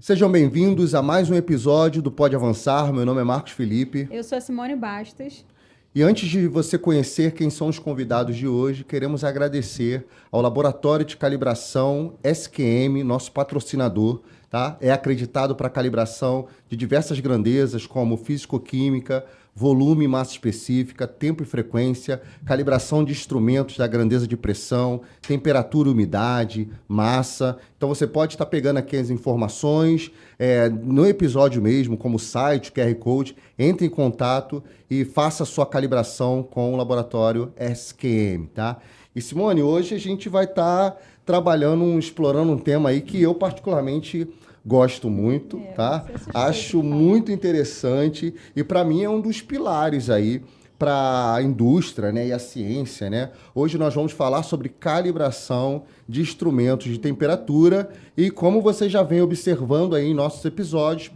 Sejam bem-vindos a mais um episódio do Pode Avançar. Meu nome é Marcos Felipe. Eu sou a Simone Bastos. E antes de você conhecer quem são os convidados de hoje, queremos agradecer ao Laboratório de Calibração SQM, nosso patrocinador, tá? É acreditado para calibração de diversas grandezas, como físico-química, volume e massa específica, tempo e frequência, calibração de instrumentos da grandeza de pressão, temperatura, umidade, massa. Então você pode estar pegando aqui as informações no episódio mesmo, como site, QR Code, entre em contato e faça a sua calibração com o laboratório SQM, tá? E Simone, hoje a gente vai estar explorando um tema aí que eu particularmente gosto muito, tá? Acho muito interessante e para mim é um dos pilares aí para a indústria, né, e a ciência, né? Hoje nós vamos falar sobre calibração de instrumentos de temperatura e como você já vem observando aí em nossos episódios,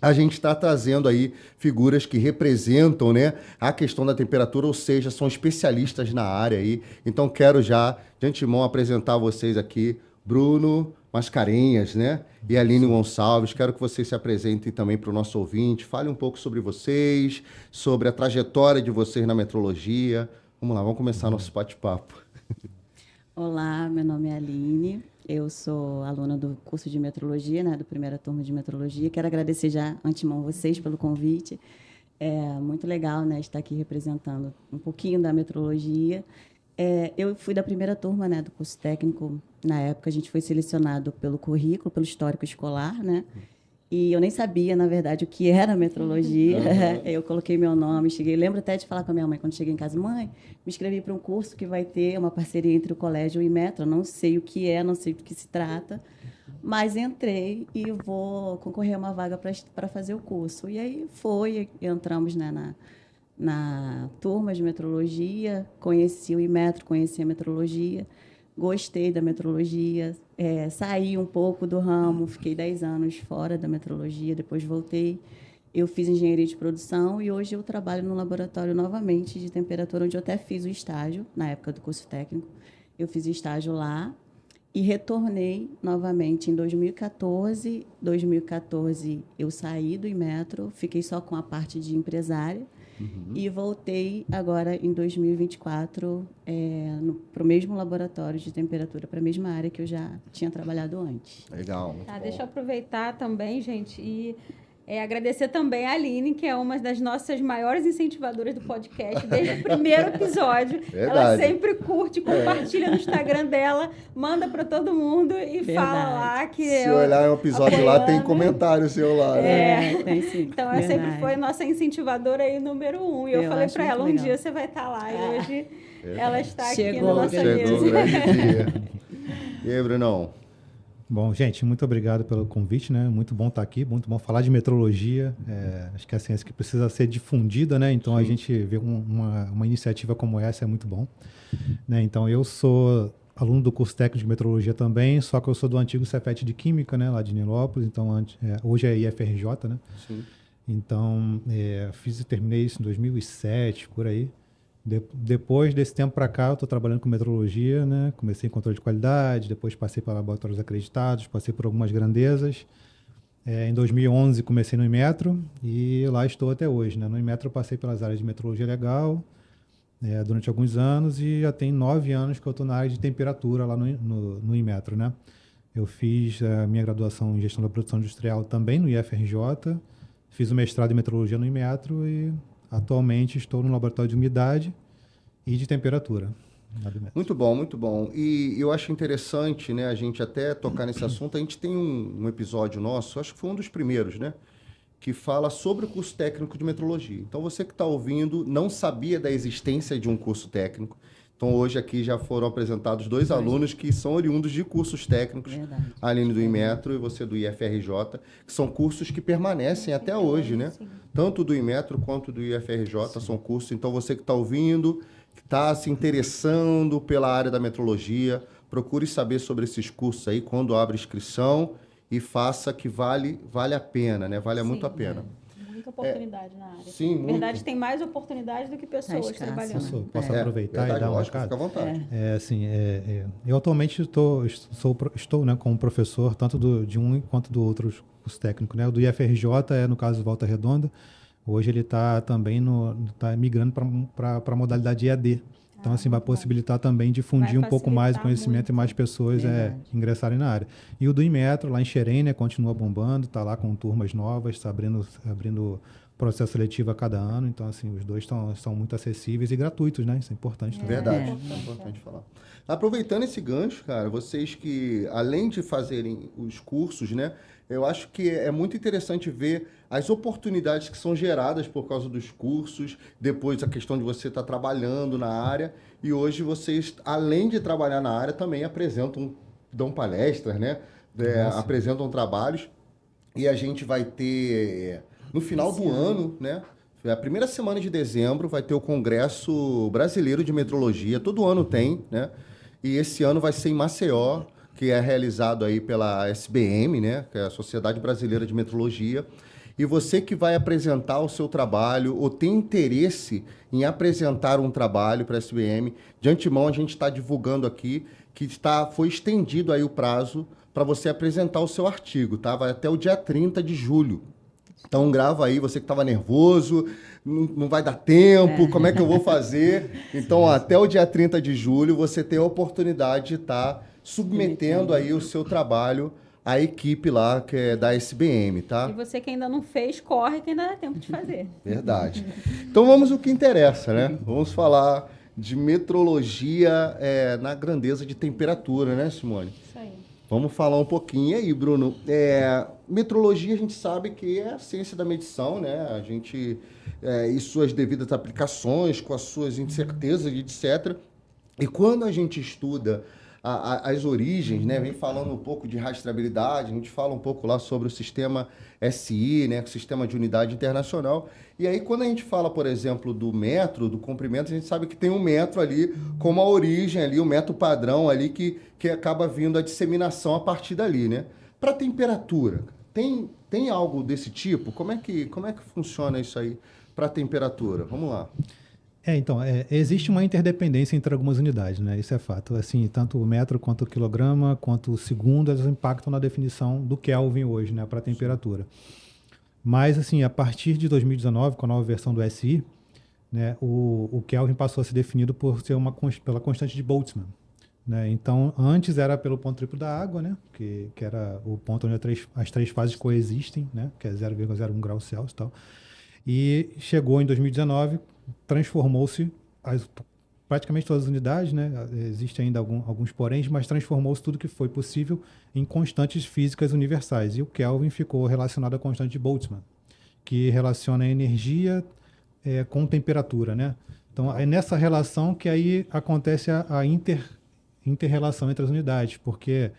a gente está trazendo aí figuras que representam, né, a questão da temperatura, ou seja, são especialistas na área aí. Então quero já de antemão apresentar a vocês aqui Bruno Mascarenhas, né? E Aline Gonçalves. Quero que vocês se apresentem também para o nosso ouvinte. Fale um pouco sobre vocês, sobre a trajetória de vocês na metrologia. Vamos lá, vamos começar nosso bate-papo. Olá, meu nome é Aline. Eu sou aluna do curso de metrologia, né? Da primeira turma de metrologia. Quero agradecer já antemão vocês pelo convite. É muito legal, né, estar aqui representando um pouquinho da metrologia. Eu fui da primeira turma, né, do curso técnico. Na época, a gente foi selecionado pelo currículo, pelo histórico escolar, né? E eu nem sabia, na verdade, o que era metrologia. Eu coloquei meu nome, cheguei... Lembro até de falar com a minha mãe, quando cheguei em casa, mãe, me inscrevi para um curso que vai ter uma parceria entre o colégio e o Metro. Não sei o que é, não sei do que se trata, mas entrei e vou concorrer a uma vaga para fazer o curso. E aí entramos, né, na turma de metrologia, conheci o Imetro, conheci a metrologia, gostei da metrologia, saí um pouco do ramo, fiquei 10 anos fora da metrologia, depois voltei. Eu fiz engenharia de produção e hoje eu trabalho no laboratório novamente de temperatura, onde eu até fiz o estágio, na época do curso técnico. Eu fiz estágio lá e retornei novamente em 2014. 2014 eu saí do Imetro, fiquei só com a parte de empresária. E voltei agora em 2024 para o mesmo laboratório de temperatura, para a mesma área que eu já tinha trabalhado antes. Legal. Deixa eu aproveitar também, gente, e agradecer também a Aline, que é uma das nossas maiores incentivadoras do podcast, desde o primeiro episódio. Verdade. Ela sempre curte, compartilha no Instagram dela, manda para todo mundo e fala lá que... Se olhar um episódio lá, tem comentário seu lá, né? Tem sim. Então, ela sempre foi nossa incentivadora aí, número 1. E eu falei para ela, um dia você vai estar lá. E hoje ela está aqui na nossa mesa. Chegou o grande dia. E aí, Brunão? Bom, gente, muito obrigado pelo convite, né? Muito bom estar aqui, muito bom falar de metrologia. Acho que é a ciência que precisa ser difundida, né? Então, a gente vê uma iniciativa como essa é muito bom. Né? Então, eu sou aluno do curso técnico de metrologia também, só que eu sou do antigo Cefet de Química, né? Lá de Nilópolis. Então, hoje é IFRJ, né? Sim. Então, fiz e terminei isso em 2007, por aí. Depois desse tempo para cá, eu estou trabalhando com metrologia, né? Comecei em controle de qualidade, depois passei para laboratórios acreditados, passei por algumas grandezas. Em 2011 comecei no Imetro e lá estou até hoje, né? No Imetro eu passei pelas áreas de metrologia legal durante alguns anos e já tem 9 anos que eu estou na área de temperatura lá no Imetro, né? Eu fiz a minha graduação em gestão da produção industrial também no IFRJ, fiz o mestrado em metrologia no Imetro e atualmente estou no laboratório de umidade e de temperatura. Muito bom, muito bom. E eu acho interessante, né, a gente até tocar nesse assunto. A gente tem um episódio nosso, acho que foi um dos primeiros, né, que fala sobre o curso técnico de metrologia. Então, você que está ouvindo não sabia da existência de um curso técnico. Então, hoje aqui já foram apresentados 2 alunos que são oriundos de cursos técnicos, a Aline do Imetro e você do IFRJ, que são cursos que permanecem até hoje, né? Sim. Tanto do Imetro quanto do IFRJ são cursos. Então, você que está ouvindo, que está se interessando pela área da metrologia, procure saber sobre esses cursos aí quando abre inscrição e faça que vale a pena, né? Vale muito a pena. muita oportunidade na área. Sim, Na verdade, muito. tem mais oportunidades do que pessoas escasso, trabalhando. né? Posso aproveitar verdade, e dar um lógico, recado? fica à vontade. Assim, eu atualmente estou, né, como professor tanto de um quanto do outro curso técnico, né? O do IFRJ no caso Volta Redonda. Hoje ele está também tá migrando para a modalidade EAD. Então, assim, vai muito bom. possibilitar também difundir Vai um pouco mais o facilitar conhecimento muito. e mais pessoas Verdade. ingressarem na área. E o do Inmetro, lá em Xerém, né, continua bombando, está lá com turmas novas, está abrindo processo seletivo a cada ano. Então, assim, os dois são muito acessíveis e gratuitos, né? Isso é importante também. Verdade, É. é importante falar. Aproveitando esse gancho, cara, vocês que, além de fazerem os cursos, né, eu acho que é muito interessante ver as oportunidades que são geradas por causa dos cursos, depois a questão de você estar trabalhando na área, e hoje vocês, além de trabalhar na área, também dão palestras, né, apresentam trabalhos, e a gente vai ter, no final do ano, né, a primeira semana de dezembro vai ter o Congresso Brasileiro de Metrologia, todo ano tem, né? E esse ano vai ser em Maceió, que é realizado aí pela SBM, né? Que é a Sociedade Brasileira de Metrologia. E você que vai apresentar o seu trabalho ou tem interesse em apresentar um trabalho para a SBM, de antemão a gente está divulgando aqui que foi estendido aí o prazo para você apresentar o seu artigo, tá? Vai até o dia 30 de julho. Então grava aí, você que estava nervoso, não vai dar tempo, como é que eu vou fazer? Então, até o dia 30 de julho, você tem a oportunidade de estar submetendo aí o seu trabalho à equipe lá, que é da SBM, tá? E você que ainda não fez, corre que ainda dá tempo de fazer. Verdade. Então vamos ao que interessa, né? Vamos falar de metrologia na grandeza de temperatura, né, Simone? Isso aí. Vamos falar um pouquinho. E aí, Bruno? Metrologia a gente sabe que é a ciência da medição, né? A gente, e suas devidas aplicações, com as suas incertezas, etc. E quando a gente estuda as origens, né? Vem falando um pouco de rastreabilidade, a gente fala um pouco lá sobre o sistema SI, né? O sistema de unidade internacional. E aí, quando a gente fala, por exemplo, do metro, do comprimento, a gente sabe que tem um metro ali como a origem ali, o metro padrão ali que acaba vindo a disseminação a partir dali, né? Para temperatura, tem algo desse tipo? Como é que funciona isso aí para temperatura? Vamos lá. Então, existe uma interdependência entre algumas unidades, né? Isso é fato. Assim, tanto o metro, quanto o quilograma, quanto o segundo, elas impactam na definição do Kelvin hoje, né? Para temperatura. Mas, assim, a partir de 2019, com a nova versão do SI, né? O Kelvin passou a ser definido pela constante de Boltzmann. Né? Então, antes era pelo ponto triplo da água, né? que era o ponto onde as três fases coexistem, né? Que é 0,01 graus Celsius e tal. E chegou em 2019, transformou-se praticamente todas as unidades, né? Existem ainda alguns poréns, mas transformou-se tudo que foi possível em constantes físicas universais. E o Kelvin ficou relacionado à constante de Boltzmann, que relaciona a energia com temperatura, né? Então, é nessa relação que aí acontece a inter-relação entre as unidades, porque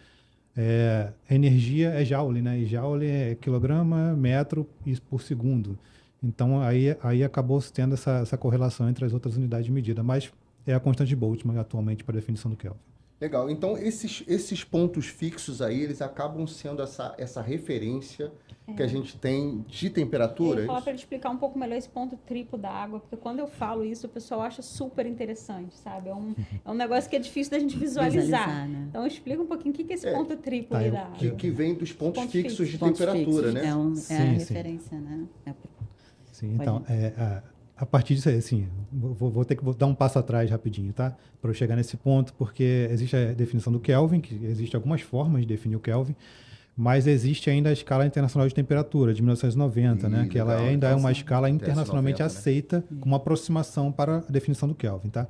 energia é joule, né? E joule é quilograma, metro por segundo. Então, aí acabou tendo essa correlação entre as outras unidades de medida, mas é a constante de Boltzmann atualmente para a definição do Kelvin. Legal. Então, esses pontos fixos aí, eles acabam sendo essa referência que a gente tem de temperatura? Eu ia falar para ele explicar um pouco melhor esse ponto triplo da água, porque quando eu falo isso, o pessoal acha super interessante, sabe? É um negócio que é difícil da gente visualizar. Né? Então, explica um pouquinho o que é esse ponto triplo aí da água. Que vem dos pontos fixos de Pontos temperatura, fixos. né? É a referência, né? Sim, então, a partir disso aí, assim, vou ter que dar um passo atrás rapidinho, tá? Para eu chegar nesse ponto, porque existe a definição do Kelvin, que existe algumas formas de definir o Kelvin, mas existe ainda a escala internacional de temperatura, de 1990, né? Que ela ainda é uma escala internacionalmente aceita, com uma aproximação para a definição do Kelvin, tá?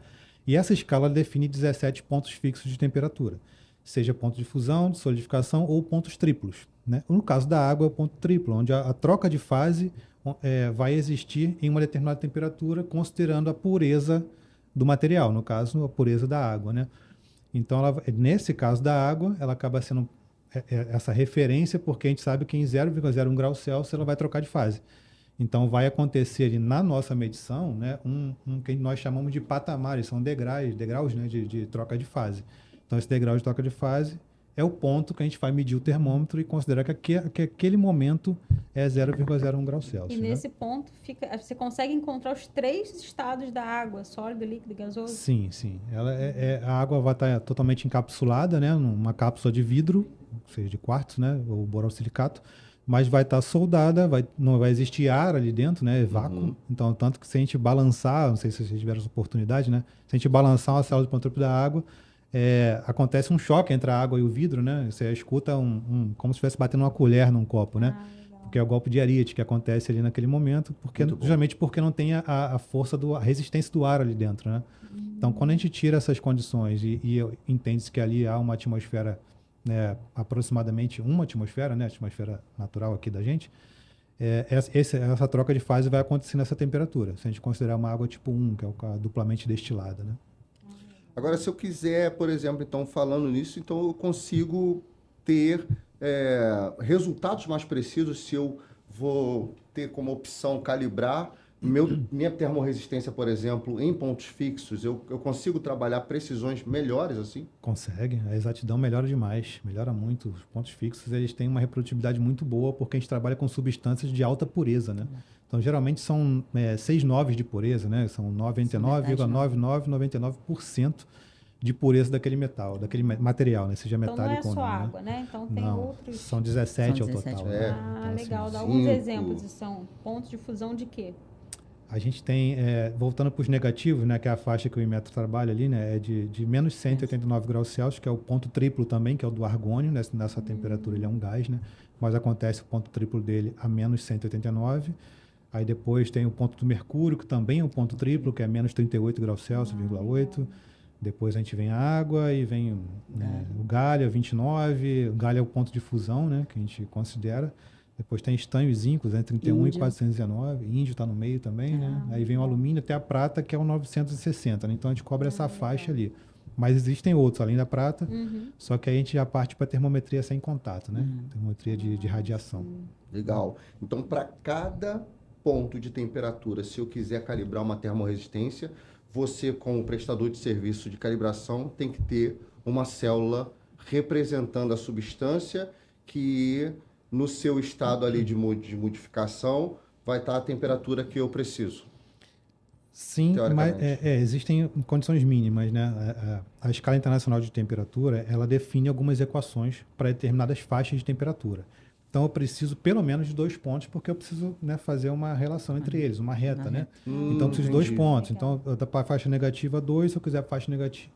E essa escala define 17 pontos fixos de temperatura, seja ponto de fusão, de solidificação ou pontos triplos, né? No caso da água, é o ponto triplo, onde a troca de fase vai existir em uma determinada temperatura, considerando a pureza do material, no caso, a pureza da água, né? Então, nesse caso da água, ela acaba sendo essa referência, porque a gente sabe que em 0,01 grau Celsius ela vai trocar de fase. Então, vai acontecer ali na nossa medição, né, que nós chamamos de patamares, são degraus, né, de troca de fase. Então, esse degrau de troca de fase é o ponto que a gente vai medir o termômetro e considerar que aquele momento é 0,01 graus Celsius. E nesse ponto, você consegue encontrar os 3 estados da água, sólido, líquido e gasoso? Sim, sim. A água vai estar totalmente encapsulada, né, numa cápsula de vidro, ou seja, de quartzo, né, ou borosilicato, mas vai estar soldada, não vai existir ar ali dentro, né, vácuo. Então, tanto que se a gente balançar, não sei se vocês tiveram essa oportunidade, né, se a gente balançar uma célula de controle da água, acontece um choque entre a água e o vidro, né? Você escuta como se estivesse batendo uma colher num copo, né? Porque é o golpe de Ariete que acontece ali naquele momento, justamente porque não tem a força, a resistência do ar ali dentro, né? Então, quando a gente tira essas condições e entende-se que ali há uma atmosfera, né, aproximadamente uma atmosfera, né? A atmosfera natural aqui da gente, essa troca de fase vai acontecer nessa temperatura, se a gente considerar uma água tipo 1, que é a duplamente destilada, né? Agora, se eu quiser, por exemplo, então, falando nisso, então eu consigo ter resultados mais precisos se eu vou ter como opção calibrar minha termorresistência, por exemplo, em pontos fixos. Eu consigo trabalhar precisões melhores assim? Consegue. A exatidão melhora demais, melhora muito. Os pontos fixos eles têm uma reprodutibilidade muito boa porque a gente trabalha com substâncias de alta pureza, né? Então, geralmente são 6 noves de pureza, né? São 99,9999% de pureza daquele metal, daquele material, né? Seja metálico ou não. Então não é só né? água, né? Então tem Não, outros... são 17 ao 17. total. Ah, Então, legal. assim, Dá alguns exemplos. São pontos de fusão de quê? a gente tem, voltando para os negativos, né? Que é a faixa que o Inmetro trabalha ali, né? É de menos 189 graus Celsius, que é o ponto triplo também, que é o do argônio. Nessa temperatura ele é um gás, né? Mas acontece o ponto triplo dele a menos 189. Aí depois tem o ponto do mercúrio, que também é um ponto triplo, que é menos 38 graus Celsius, 0,8. Depois a gente vem a água e vem o galho, 29. O galho é o ponto de fusão, né, que a gente considera. Depois tem estanho e zinco, 31 e 419. Índio está no meio também, né? Aí vem o alumínio até a prata, que é o 960. Né? Então a gente cobre essa faixa ali. Mas existem outros, além da prata, só que aí a gente já parte para termometria sem contato, né? Termometria de radiação. Legal. Então, para cada ponto de temperatura, se eu quiser calibrar uma termorresistência, você, como prestador de serviço de calibração, tem que ter uma célula representando a substância que, no seu estado ali de modificação, vai estar a temperatura que eu preciso. Sim, mas existem condições mínimas, né? A escala internacional de temperatura, ela define algumas equações para determinadas faixas de temperatura. Então, eu preciso pelo menos de 2 pontos, porque eu preciso, né, fazer uma relação entre eles, uma reta, né? Então, eu preciso de 2 pontos. Então, para a faixa negativa, 2. Se eu quiser a faixa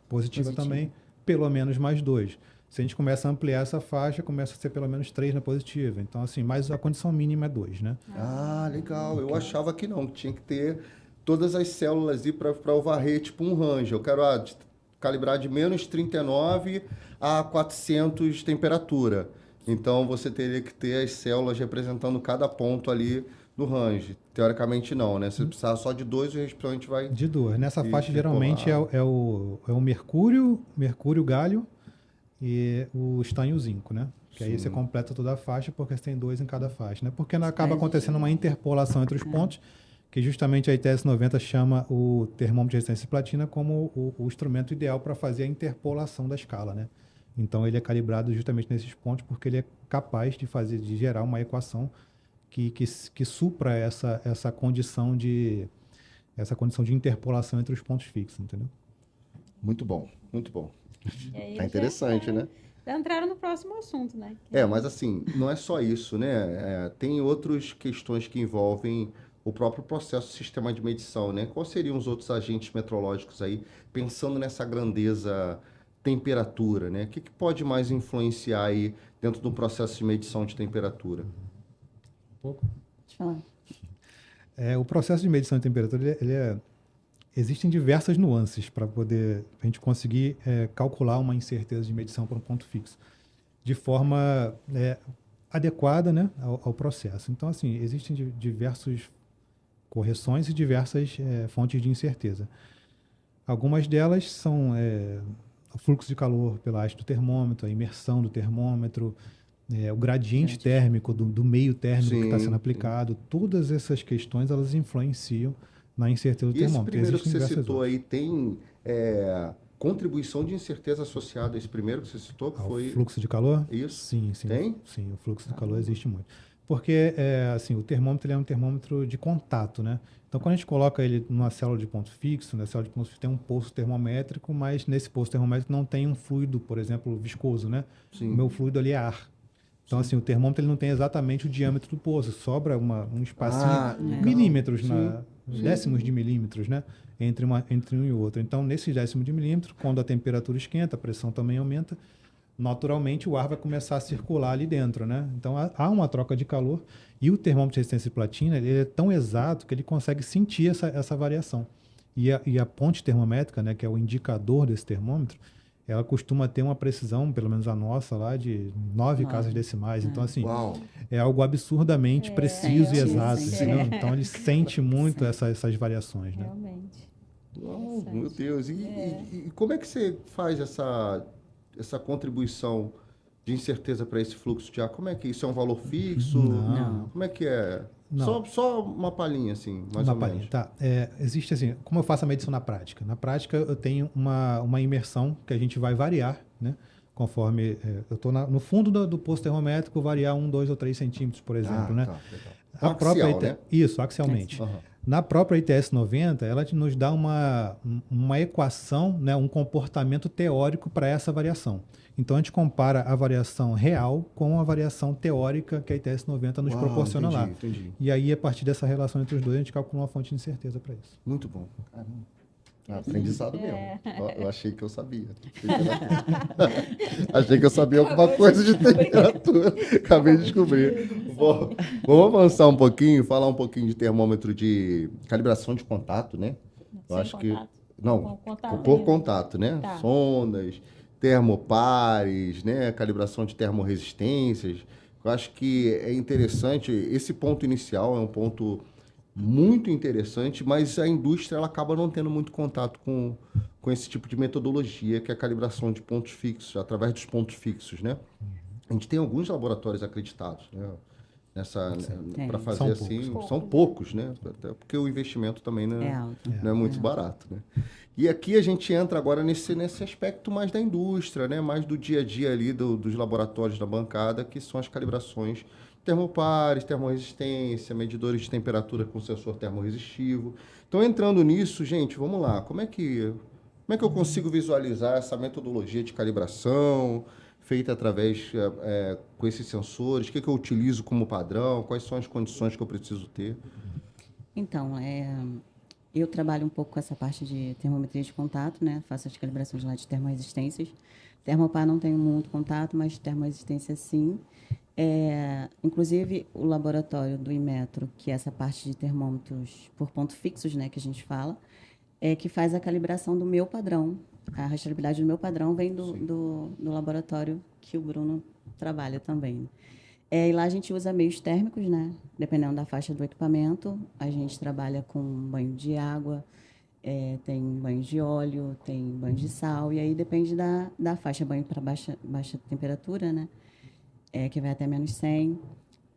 positiva também, pelo menos mais 2. Se a gente começa a ampliar essa faixa, começa a ser pelo menos 3 na positiva. Então, assim, mas a condição mínima é 2, né? Ah, legal. Eu achava que não, que tinha que ter todas as células para eu varrer, tipo um range. Eu quero calibrar de menos 39 a 400 de temperatura. Então, você teria que ter as células representando cada ponto ali no range. Teoricamente, não, né? Se você precisar só de 2, o recipiente vai... De 2. Nessa faixa, geralmente, é o mercúrio, galho e o estanho e o zinco, né? Que aí você completa toda a faixa, porque você tem 2 em cada faixa, né? Porque acaba acontecendo uma interpolação entre os pontos, que justamente a ITS 90 chama o termômetro de resistência platina como o instrumento ideal para fazer a interpolação da escala, né? Então, ele é calibrado justamente nesses pontos porque ele é capaz de gerar uma equação que supra essa condição de interpolação entre os pontos fixos, entendeu? Muito bom, muito bom. Tá interessante, né? Já entraram no próximo assunto, né? Mas assim, não é só isso, né? Tem outras questões que envolvem o próprio processo do sistema de medição, né? Quais seriam os outros agentes metrológicos aí, pensando nessa grandeza temperatura, né? O que pode mais influenciar aí dentro do processo de medição de temperatura? Um pouco? Deixa eu falar. O processo de medição de temperatura, existem diversas nuances para a gente conseguir calcular uma incerteza de medição para um ponto fixo de forma adequada, né, ao processo. Então, assim, existem diversas correções e diversas fontes de incerteza. Algumas delas são o fluxo de calor pela haste do termômetro, a imersão do termômetro, o gradiente térmico do meio térmico que está sendo aplicado. Todas essas questões, elas influenciam na incerteza do termômetro. Esse primeiro que você citou aí tem contribuição de incerteza associada a esse primeiro que você citou, que foi... fluxo de calor? Isso. Sim. Tem? Sim, o fluxo de calor existe muito. Porque, assim, o termômetro ele é um termômetro de contato, né? Então, quando a gente coloca ele numa célula de ponto fixo, na célula de ponto fixo tem um poço termométrico, mas nesse poço termométrico não tem um fluido, por exemplo, viscoso, né? Sim. O meu fluido ali é ar. Então, assim, o termômetro ele não tem exatamente o diâmetro do poço, sobra um espacinho, milímetros, décimos de milímetros, né? Entre um e outro. Então, nesses décimos de milímetro, quando a temperatura esquenta, a pressão também aumenta, naturalmente o ar vai começar a circular ali dentro, né? Então, há uma troca de calor e o termômetro de resistência de platina ele é tão exato que ele consegue sentir essa variação. E a ponte termométrica, né, que é o indicador desse termômetro, ela costuma ter uma precisão, pelo menos a nossa lá, de 9 casas decimais. Então, assim, é algo absurdamente preciso e exato, entendeu? Então, ele sente muito essas variações, né? Realmente. Oh, meu Deus. E como é que você faz essa contribuição de incerteza para esse fluxo de ar? Como é que isso é um valor fixo? Não. Como é que é? Não. Só uma palhinha, assim, mais ou menos. Tá. Existe assim, como eu faço a medição na prática? Na prática, eu tenho uma imersão que a gente vai variar, né? Conforme eu estou no fundo do poço termométrico, variar 1, 2 ou 3 centímetros, por exemplo, né? Tá, A axial, própria né? Isso, axialmente. Na própria ITS 90, ela nos dá uma equação, né, um comportamento teórico para essa variação. Então, a gente compara a variação real com a variação teórica que a ITS 90 nos proporciona lá. Entendi. E aí, a partir dessa relação entre os dois, a gente calcula uma fonte de incerteza para isso. Muito bom. Aprendizado mesmo. Eu achei que eu sabia. Achei que eu sabia alguma coisa de temperatura. Acabei de descobrir. Vamos avançar um pouquinho, falar um pouquinho de termômetro de calibração de contato, né? Eu acho que... Não, por contato, né? Tá. Sondas, termopares, né? Calibração de termorresistências. Eu acho que é interessante. Esse ponto inicial é um ponto muito interessante, mas a indústria ela acaba não tendo muito contato com esse tipo de metodologia, que é a calibração de pontos fixos, através dos pontos fixos, né? A gente tem alguns laboratórios acreditados, né? Para fazer assim, são poucos, né? Até porque o investimento também não é muito barato, né? E aqui a gente entra agora nesse aspecto mais da indústria, né? Mais do dia a dia ali dos laboratórios da bancada, que são as calibrações termopares, termorresistência, medidores de temperatura com sensor termorresistivo. Então, entrando nisso, gente, vamos lá. Como é que eu consigo visualizar essa metodologia de calibração feita através com esses sensores? O que eu utilizo como padrão? Quais são as condições que eu preciso ter? Então, eu trabalho um pouco com essa parte de termometria de contato, né? Faço as calibrações lá de termorresistências. Termopar não tenho muito contato, mas termorresistência sim. Inclusive, o laboratório do Inmetro, que é essa parte de termômetros por ponto fixos, né, que a gente fala, que faz a calibração do meu padrão. A rastreabilidade do meu padrão vem do laboratório que o Bruno trabalha também. E lá a gente usa meios térmicos, né? Dependendo da faixa do equipamento. A gente trabalha com banho de água, tem banho de óleo, tem banho de sal, e aí depende da faixa, banho para baixa temperatura, né? Que vai até menos 100.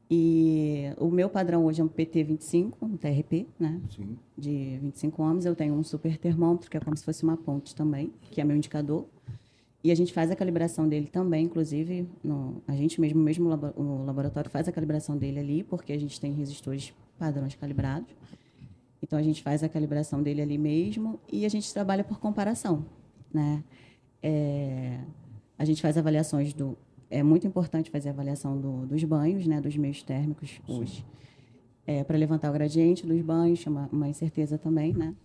E o meu padrão hoje é um PT25, um TRP, né? Sim. De 25 ohms. Eu tenho um super termômetro, que é como se fosse uma ponte também, que é meu indicador. E a gente faz a calibração dele também, inclusive, a gente mesmo o laboratório faz a calibração dele ali, porque a gente tem resistores padrões calibrados. Então, a gente faz a calibração dele ali mesmo e a gente trabalha por comparação, né? A gente faz avaliações É muito importante fazer a avaliação dos banhos, né, dos meios térmicos hoje. Para levantar o gradiente dos banhos, uma incerteza também, né?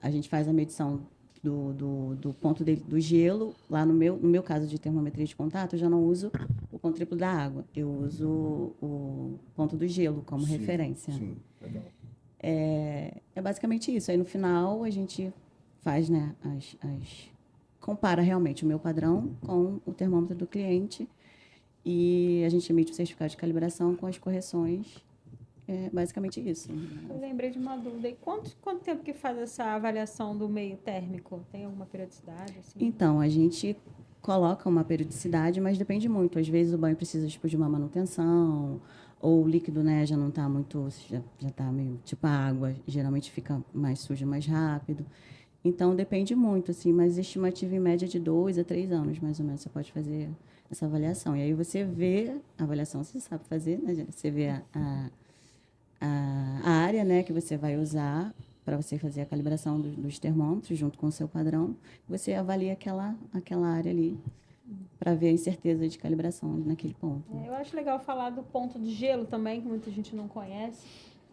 A gente faz a medição do ponto do gelo. Lá no meu caso de termometria de contato, eu já não uso o ponto triplo da água. Eu uso o ponto do gelo como referência. Sim, legal. É basicamente isso. Aí, no final, a gente faz, né, compara realmente o meu padrão com o termômetro do cliente e a gente emite o certificado de calibração com as correções. É basicamente isso. Eu lembrei de uma dúvida. E quanto tempo que faz essa avaliação do meio térmico? Tem alguma periodicidade? Assim? Então, a gente coloca uma periodicidade, mas depende muito. Às vezes o banho precisa de uma manutenção, ou o líquido, né, já não está muito... Já está meio tipo a água, geralmente fica mais sujo mais rápido. Então, depende muito, assim, mas estimativa em média de 2 a 3 anos, mais ou menos, você pode fazer essa avaliação. E aí você vê, a avaliação você sabe fazer, né? Você vê a área, né, que você vai usar para você fazer a calibração dos termômetros junto com o seu padrão. Você avalia aquela área ali para ver a incerteza de calibração naquele ponto. Eu acho legal falar do ponto de gelo também, que muita gente não conhece.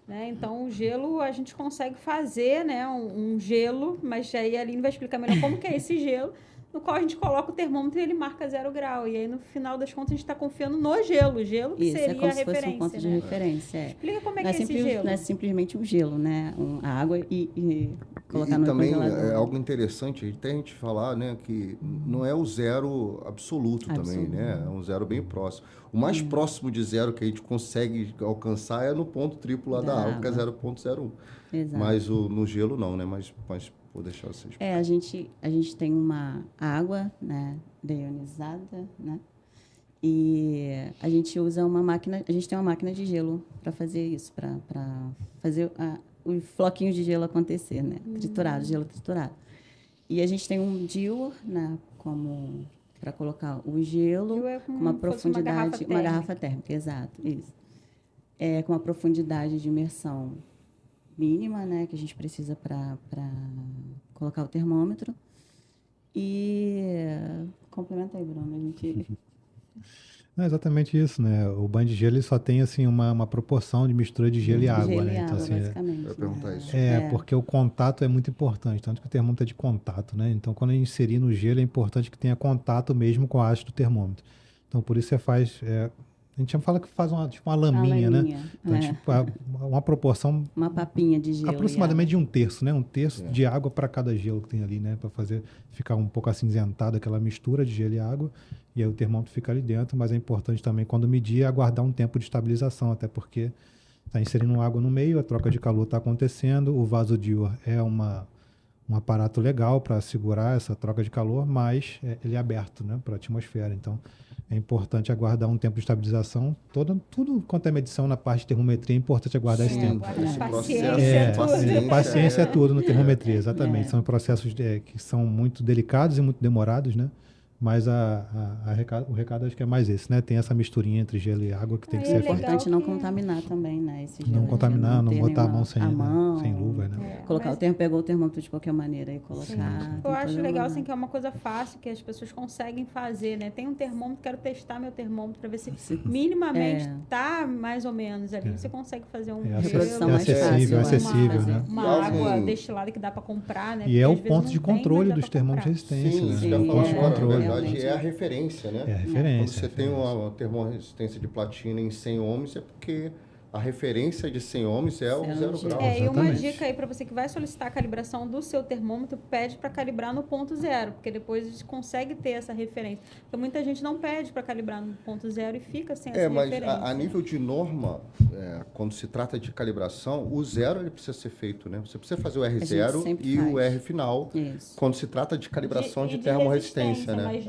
Né? Então, o gelo, a gente consegue fazer, né, um gelo, mas aí a Aline vai explicar melhor como que é esse gelo, no qual a gente coloca o termômetro e ele marca 0 grau. E aí, no final das contas, a gente está confiando no gelo. O gelo que Isso, seria é como a se referência. fosse um ponto de né? referência. É. Explica como é Não que é esse gelo. Não é simplesmente um gelo, né? A água e colocar E no também congelador. é algo interessante até a gente falar, né, que não é o zero absoluto também, né? É um zero bem próximo. O mais próximo de zero que a gente consegue alcançar é no ponto triplo lá da água, que é 0,01. Exato. Mas no gelo não, né? Mas vou deixar vocês. A gente tem uma água, né, deionizada, né? E a gente usa uma máquina, a gente tem uma máquina de gelo para fazer isso, para fazer os floquinhos de gelo acontecer, né? Triturado, gelo triturado. E a gente tem um dewar, né, como para colocar o gelo É com uma profundidade, uma garrafa térmica, exato, isso. Com uma profundidade de imersão mínima, né, que a gente precisa para colocar o termômetro. E complementa aí, Bruno, a gente... Não é exatamente isso, né? O banho de gelo ele só tem assim uma proporção de mistura de gelo e água, Gelo né? e água, Então, assim, basicamente. Eu ia perguntar isso. porque o contato é muito importante, tanto que o termômetro é de contato, né? Então, quando a gente inserir no gelo, é importante que tenha contato mesmo com a haste do termômetro. Então, por isso você faz... a gente fala que faz uma laminha, né? Então, tipo, uma proporção... Uma papinha de gelo. Aproximadamente de 1/3, né? 1/3 de água para cada gelo que tem ali, né? Para fazer ficar um pouco acinzentado aquela mistura de gelo e água. E aí o termômetro fica ali dentro, mas é importante também, quando medir, aguardar um tempo de estabilização, até porque está inserindo água no meio, a troca de calor está acontecendo, o vasodíor é um aparato legal para segurar essa troca de calor, mas ele é aberto, né, para a atmosfera. Então, é importante aguardar um tempo de estabilização. Tudo quanto é medição na parte de termometria, é importante aguardar esse tempo. Paciência é tudo no termometria, exatamente. São processos que são muito delicados e muito demorados, né? Mas o recado acho que é mais esse, né? Tem essa misturinha entre gelo e água que tem que ser feita. É importante não contaminar também, né? Esse gelo. Não contaminar, não botar a mão sem luva, né? Colocar pegou o termômetro de qualquer maneira e colocar. Eu acho legal, assim, que é uma coisa fácil, que as pessoas conseguem fazer, né? Tem um termômetro, quero testar meu termômetro para ver se minimamente tá mais ou menos ali. Você consegue fazer um reprodução mais fácil, acessível, né? Uma água destilada que dá para comprar, né? E é o ponto de controle dos termômetros de resistência. Sim, né? o ponto de controle. Realmente. É a referência, né? É a referência. Quando você tem uma termorresistência de platina em 100 ohms, é porque a referência de 100 ohms é o 0 grau. E uma dica aí para você que vai solicitar a calibração do seu termômetro, pede para calibrar no ponto zero, porque depois a gente consegue ter essa referência. Porque muita gente não pede para calibrar no ponto zero e fica sem essa referência. Mas a nível de norma, quando se trata de calibração, o zero ele precisa ser feito, né? Você precisa fazer o R0 e o R final, quando se trata de calibração de termorresistência, né? Mas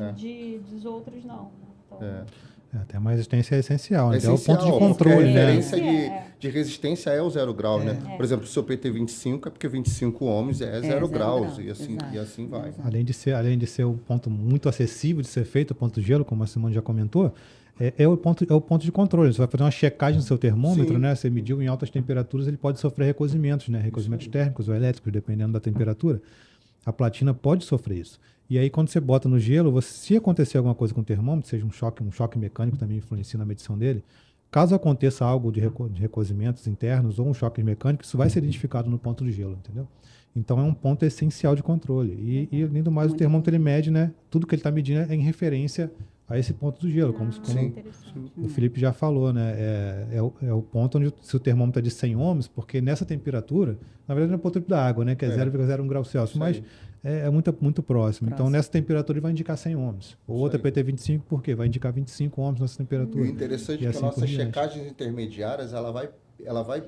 dos outros não. Então... Até uma resistência é essencial, né? É o ponto de controle, né? A referência de resistência é o 0 grau, né? Por exemplo, se o seu PT 25 é porque 25 ohms é 0 graus e assim vai. Além de ser um ponto muito acessível de ser feito, o ponto de gelo, como a Simone já comentou, é o ponto de controle. Você vai fazer uma checagem no seu termômetro, né? Você mediu em altas temperaturas, ele pode sofrer recozimentos, né? Recozimentos térmicos ou elétricos, dependendo da temperatura. A platina pode sofrer isso. E aí, quando você bota no gelo, se acontecer alguma coisa com o termômetro, seja um choque mecânico também influencia na medição dele, caso aconteça algo de recozimentos internos ou um choque mecânico, isso vai ser identificado no ponto de gelo, entendeu? Então, é um ponto essencial de controle. E além do mais, o termômetro ele mede, né? Tudo que ele está medindo é em referência a esse ponto do gelo, como o Felipe já falou, né? É o ponto onde, se o termômetro é de 100 ohms, porque nessa temperatura, na verdade, não é o ponto da água, né? Que é 0,01 grau Celsius, mas é muito próximo. Então, nessa temperatura, ele vai indicar 100 ohms. O outro é PT25, por quê? Vai indicar 25 ohms nessa temperatura. E o interessante é que as nossas checagens intermediárias, ela vai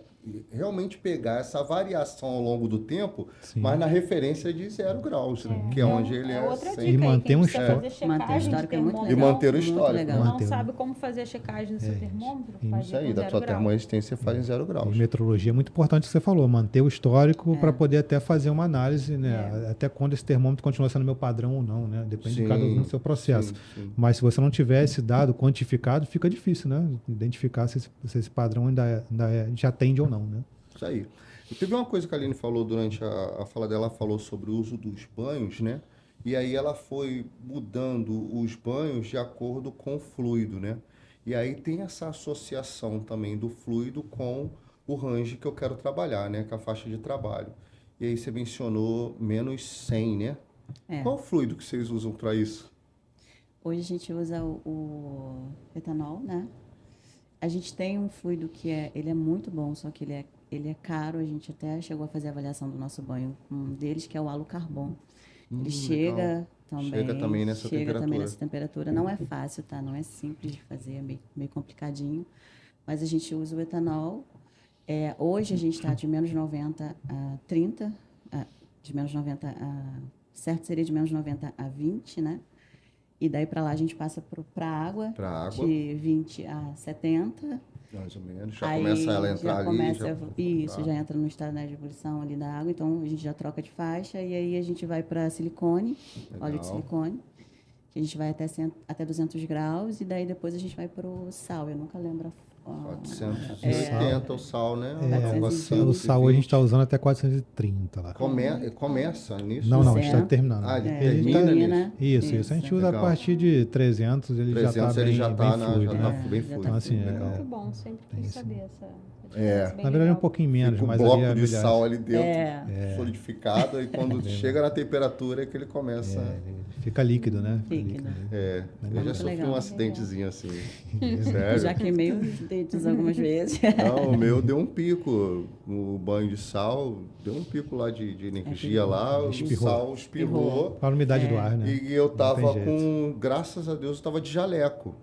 realmente pegar essa variação ao longo do tempo, Sim. mas na referência de 0 graus, né? Que é onde ele é outra sem... dica E aí, manter quem um precisa histórico. fazer Manter o checagem de histórico é muito termômetro. E manter o muito histórico. legal. Não Manter o- sabe como fazer a checagem do seu termômetro? Faz Isso aí, com da 0 tua grau. termoresistência faz em 0 graus. Em metrologia é muito importante o que você falou, manter o histórico para poder até fazer uma análise, né? Até quando esse termômetro continua sendo meu padrão ou não, né? Depende de cada um do seu processo. sim. Mas se você não tiver esse dado quantificado, fica difícil, né? Identificar se esse padrão já atende ou não, né? Isso aí. E teve uma coisa que a Aline falou durante a fala dela, ela falou sobre o uso dos banhos, né? E aí ela foi mudando os banhos de acordo com o fluido, né? E aí tem essa associação também do fluido com o range que eu quero trabalhar, né? Com a faixa de trabalho. E aí você mencionou menos 100, né? É. Qual o fluido que vocês usam para isso? Hoje a gente usa o etanol, né? A gente tem um fluido ele é muito bom, só que ele é caro. A gente até chegou a fazer a avaliação do nosso banho, um deles que é o Alucarbon. Ele chega também nessa temperatura. Não é fácil, tá? Não é simples de fazer, é meio complicadinho. Mas a gente usa o etanol. Hoje a gente está de menos 90 a 30, de menos 90 a... Certo seria de menos 90 a 20, né? E daí para lá a gente passa para a água, de 20 a 70. Mais ou menos. Já Aí começa ela a entrar já ali. começa, isso, já entra no estado de ebulição ali da água. Então a gente já troca de faixa e aí a gente vai para silicone, óleo de silicone, que a gente vai até 200 graus e daí depois a gente vai para o sal. Eu nunca lembro. 480 o sal, né? O sal hoje a gente está usando até 430 lá. Começa nisso? Não, a gente está terminando. Ele termina nisso? Isso. A gente usa a partir de 300, ele já está bem, bem fluido. Bem fluido. Então, assim, Muito bom, sempre quis saber essa na verdade é um pouquinho menos, Fica mas um bloco ali de milhagem. sal ali dentro, solidificado, e quando chega na temperatura é que ele começa... Fica líquido, né? Líquido. Eu já sofri legal. um acidentezinho assim. Sério. Já queimei os dedos algumas vezes. Não, o meu deu um pico no banho de sal, deu um pico lá de energia lá, o sal espirrou. Para a umidade do ar, né? E eu tava tem com, graças a Deus, eu tava de jaleco.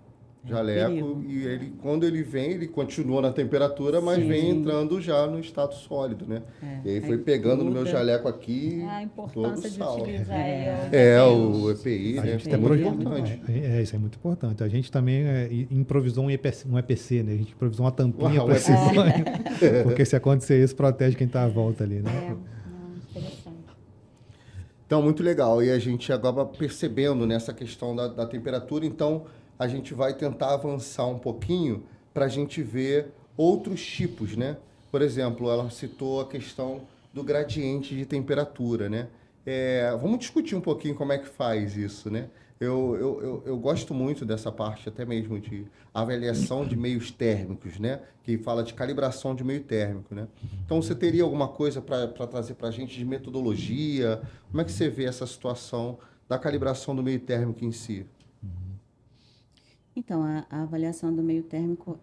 E ele, quando ele vem, ele continua na temperatura, mas vem entrando já no estado sólido, né? E aí foi pegando no meu jaleco aqui A todo o importância de sal. utilizar aí O EPI, A né? gente É muito importante. Isso é muito importante. A gente também improvisou um EPC, né? A gente improvisou uma tampinha Uau, para esse banho. Porque se acontecer isso, protege quem está à volta ali, né? Interessante. Então, muito legal. E a gente acaba percebendo nessa questão da temperatura. Então, a gente vai tentar avançar um pouquinho para a gente ver outros tipos, né? Por exemplo, ela citou a questão do gradiente de temperatura, né? Vamos discutir um pouquinho como é que faz isso, né? Eu gosto muito dessa parte, até mesmo de avaliação de meios térmicos, né? Que fala de calibração de meio térmico, né? Então, você teria alguma coisa para trazer para a gente de metodologia? Como é que você vê essa situação da calibração do meio térmico em si? Então, a avaliação do meio térmico,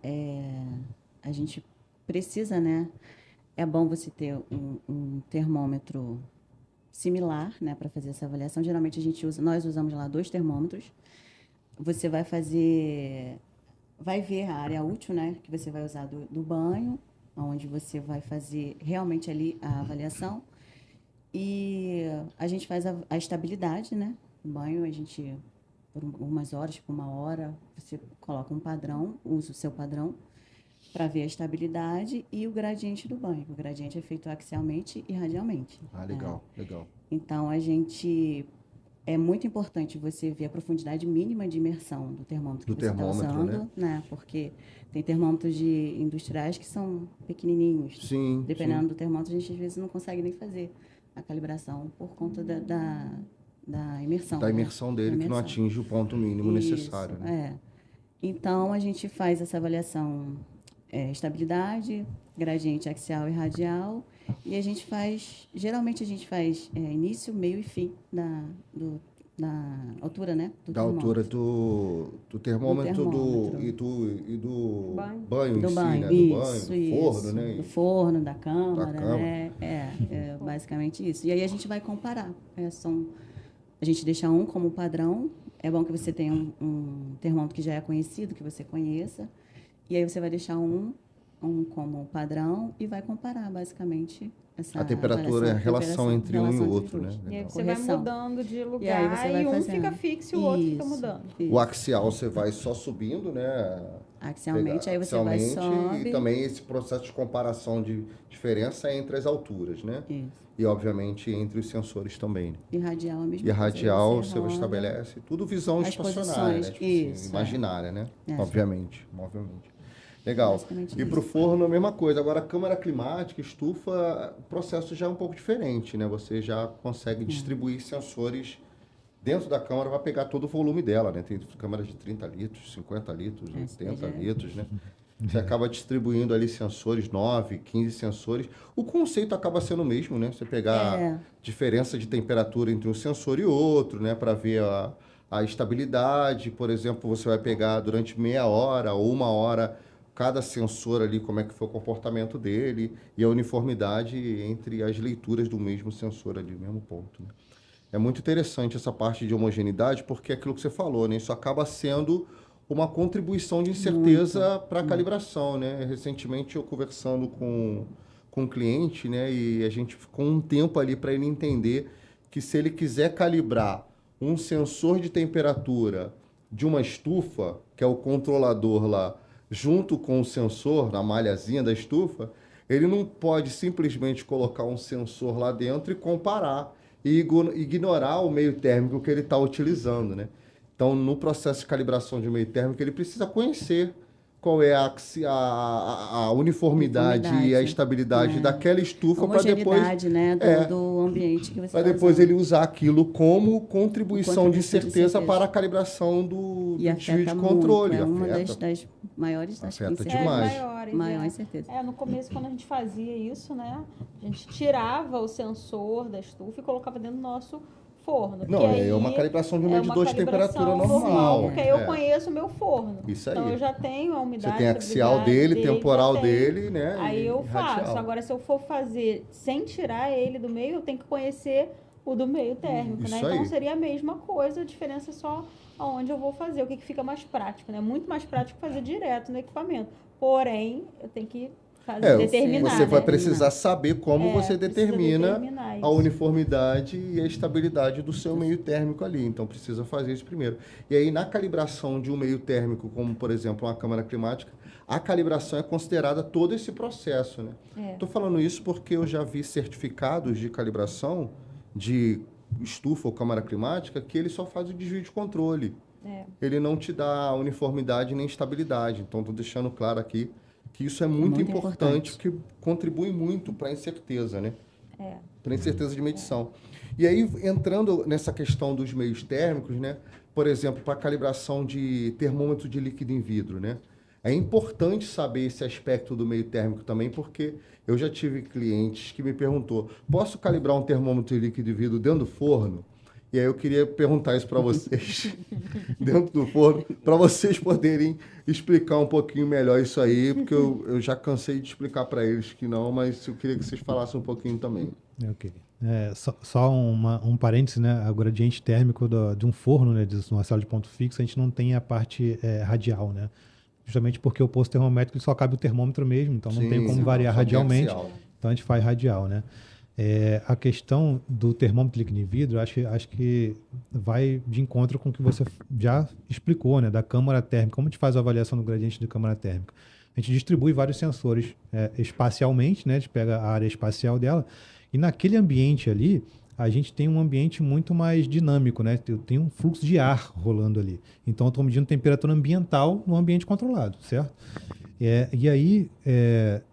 a gente precisa, né? É bom você ter um termômetro similar, né, para fazer essa avaliação. Geralmente nós usamos lá 2 termômetros. Você vai ver a área útil, né, que você vai usar do banho, onde você vai fazer realmente ali a avaliação. E a gente faz a estabilidade, né? O banho, a gente por umas horas, tipo 1 hora, você coloca um padrão, usa o seu padrão para ver a estabilidade e o gradiente do banho. O gradiente é feito axialmente e radialmente. Legal. Então, é muito importante você ver a profundidade mínima de imersão do termômetro que você está usando, né? Porque tem termômetros industriais que são pequenininhos. Sim. Dependendo do termômetro, a gente às vezes não consegue nem fazer a calibração por conta da imersão. Da imersão dele, que não atinge o ponto mínimo necessário. Né? Então, a gente faz essa avaliação, estabilidade, gradiente axial e radial, e geralmente a gente faz início, meio e fim da altura, né? Da altura do termômetro e do banho em si, né? Do forno, né? Do forno, da câmara, né? Basicamente isso. E aí a gente vai comparar. A gente deixa um como padrão. É bom que você tenha um termômetro que já é conhecido, que você conheça. E aí você vai deixar um como padrão e vai comparar, basicamente, A temperatura é a relação entre um e o outro, né? E aí Legal. você vai Correção. mudando de E aí lugar você vai e um fazendo. fica fixo e o outro fica Isso, mudando. O isso. axial você vai só subindo, né? Axialmente, aí você vai Axialmente, sobe. e também esse processo de comparação de diferença entre as alturas, né? Isso. E, obviamente, entre os sensores também, né? E radial a mesma E a coisa. radial Aí você roda. estabelece tudo visão As estacionária, né? posições, Tipo assim, isso, imaginária, né? É. Obviamente. Legal. Basicamente E para o isso. forno a mesma coisa. Agora, a câmara climática, estufa, o processo já é um pouco diferente, né? Você já consegue distribuir sensores dentro da câmara, vai pegar todo o volume dela, né? Tem câmaras de 30 litros, 50 litros, Esse 80 daí já é. litros, né? Você acaba distribuindo ali sensores, 9, 15 sensores. O conceito acaba sendo o mesmo, né? Você pegar É. diferença de temperatura entre um sensor e outro, né? Para ver a estabilidade. Por exemplo, você vai pegar durante meia hora ou uma hora cada sensor ali, como é que foi o comportamento dele e a uniformidade entre as leituras do mesmo sensor ali, no mesmo ponto, né? É muito interessante essa parte de homogeneidade, porque é aquilo que você falou, né? Isso acaba sendo uma contribuição de incerteza para a calibração, né? Recentemente eu conversando com um cliente, né? E a gente ficou um tempo ali para ele entender que se ele quiser calibrar um sensor de temperatura de uma estufa, que é o controlador lá, junto com o sensor na malhazinha da estufa, ele não pode simplesmente colocar um sensor lá dentro e comparar e ignorar o meio térmico que ele está utilizando, né? Então, no processo de calibração de meio térmico, ele precisa conhecer qual é a uniformidade e a estabilidade daquela estufa para depois, Homogeneidade, né, do ambiente que você para está depois usando. ele usar aquilo como contribuição de Contribuição de certeza certeza. para a calibração do E desvio de afeta controle. muito, é uma Afeta. das maiores das Afeta incertezas. demais. Maiores, Maior certeza. No começo, quando a gente fazia isso, né? A gente tirava o sensor da estufa e colocava dentro do nosso forno. Não, porque é uma aí calibração de um é medidor uma de temperatura calibração normal. porque aí eu conheço o meu forno. Isso aí. Então eu já tenho a Você umidade. tem a axial estabilidade dele, temporal já tenho. dele, né? Aí e eu faço. radial. Agora, se eu for fazer sem tirar ele do meio, eu tenho que conhecer o do meio térmico, Isso né? Então aí. seria a mesma coisa, a diferença é só aonde eu vou fazer, o que fica mais prático, né? Muito mais prático fazer direto no equipamento. Porém, eu tenho que determinar. Você vai né? precisar saber como você precisa determina determinar a isso. uniformidade e a estabilidade do seu meio térmico ali. Então, precisa fazer isso primeiro. E aí, na calibração de um meio térmico, como, por exemplo, uma câmara climática, a calibração é considerada todo esse processo, né? Estou falando isso porque eu já vi certificados de calibração de estufa ou câmara climática que ele só faz o desvio de controle. Ele não te dá uniformidade nem estabilidade. Então, estou deixando claro aqui que isso é muito importante, porque contribui muito para a incerteza, né? Para a incerteza de medição. E aí, entrando nessa questão dos meios térmicos, né? Por exemplo, para a calibração de termômetro de líquido em vidro, né? É importante saber esse aspecto do meio térmico também, porque eu já tive clientes que me perguntou, posso calibrar um termômetro de líquido em vidro dentro do forno? E aí eu queria perguntar isso para vocês, dentro do forno, para vocês poderem explicar um pouquinho melhor isso aí, porque eu já cansei de explicar para eles que não, mas eu queria que vocês falassem um pouquinho também. Ok. Só um parêntese, né? O gradiente térmico de um forno, né, de uma célula de ponto fixo, a gente não tem a parte radial, né? Justamente porque o posto termométrico só cabe o termômetro mesmo, então não tem como variar radialmente. Então a gente faz radial, né? A questão do termômetro líquido em vidro, acho que vai de encontro com o que você já explicou, né? Da câmara térmica. Como a gente faz a avaliação do gradiente de câmara térmica? A gente distribui vários sensores espacialmente, né? A gente pega a área espacial dela e naquele ambiente ali, a gente tem um ambiente muito mais dinâmico, né? Tem um fluxo de ar rolando ali. Então, eu estou medindo temperatura ambiental no ambiente controlado, certo? E aí,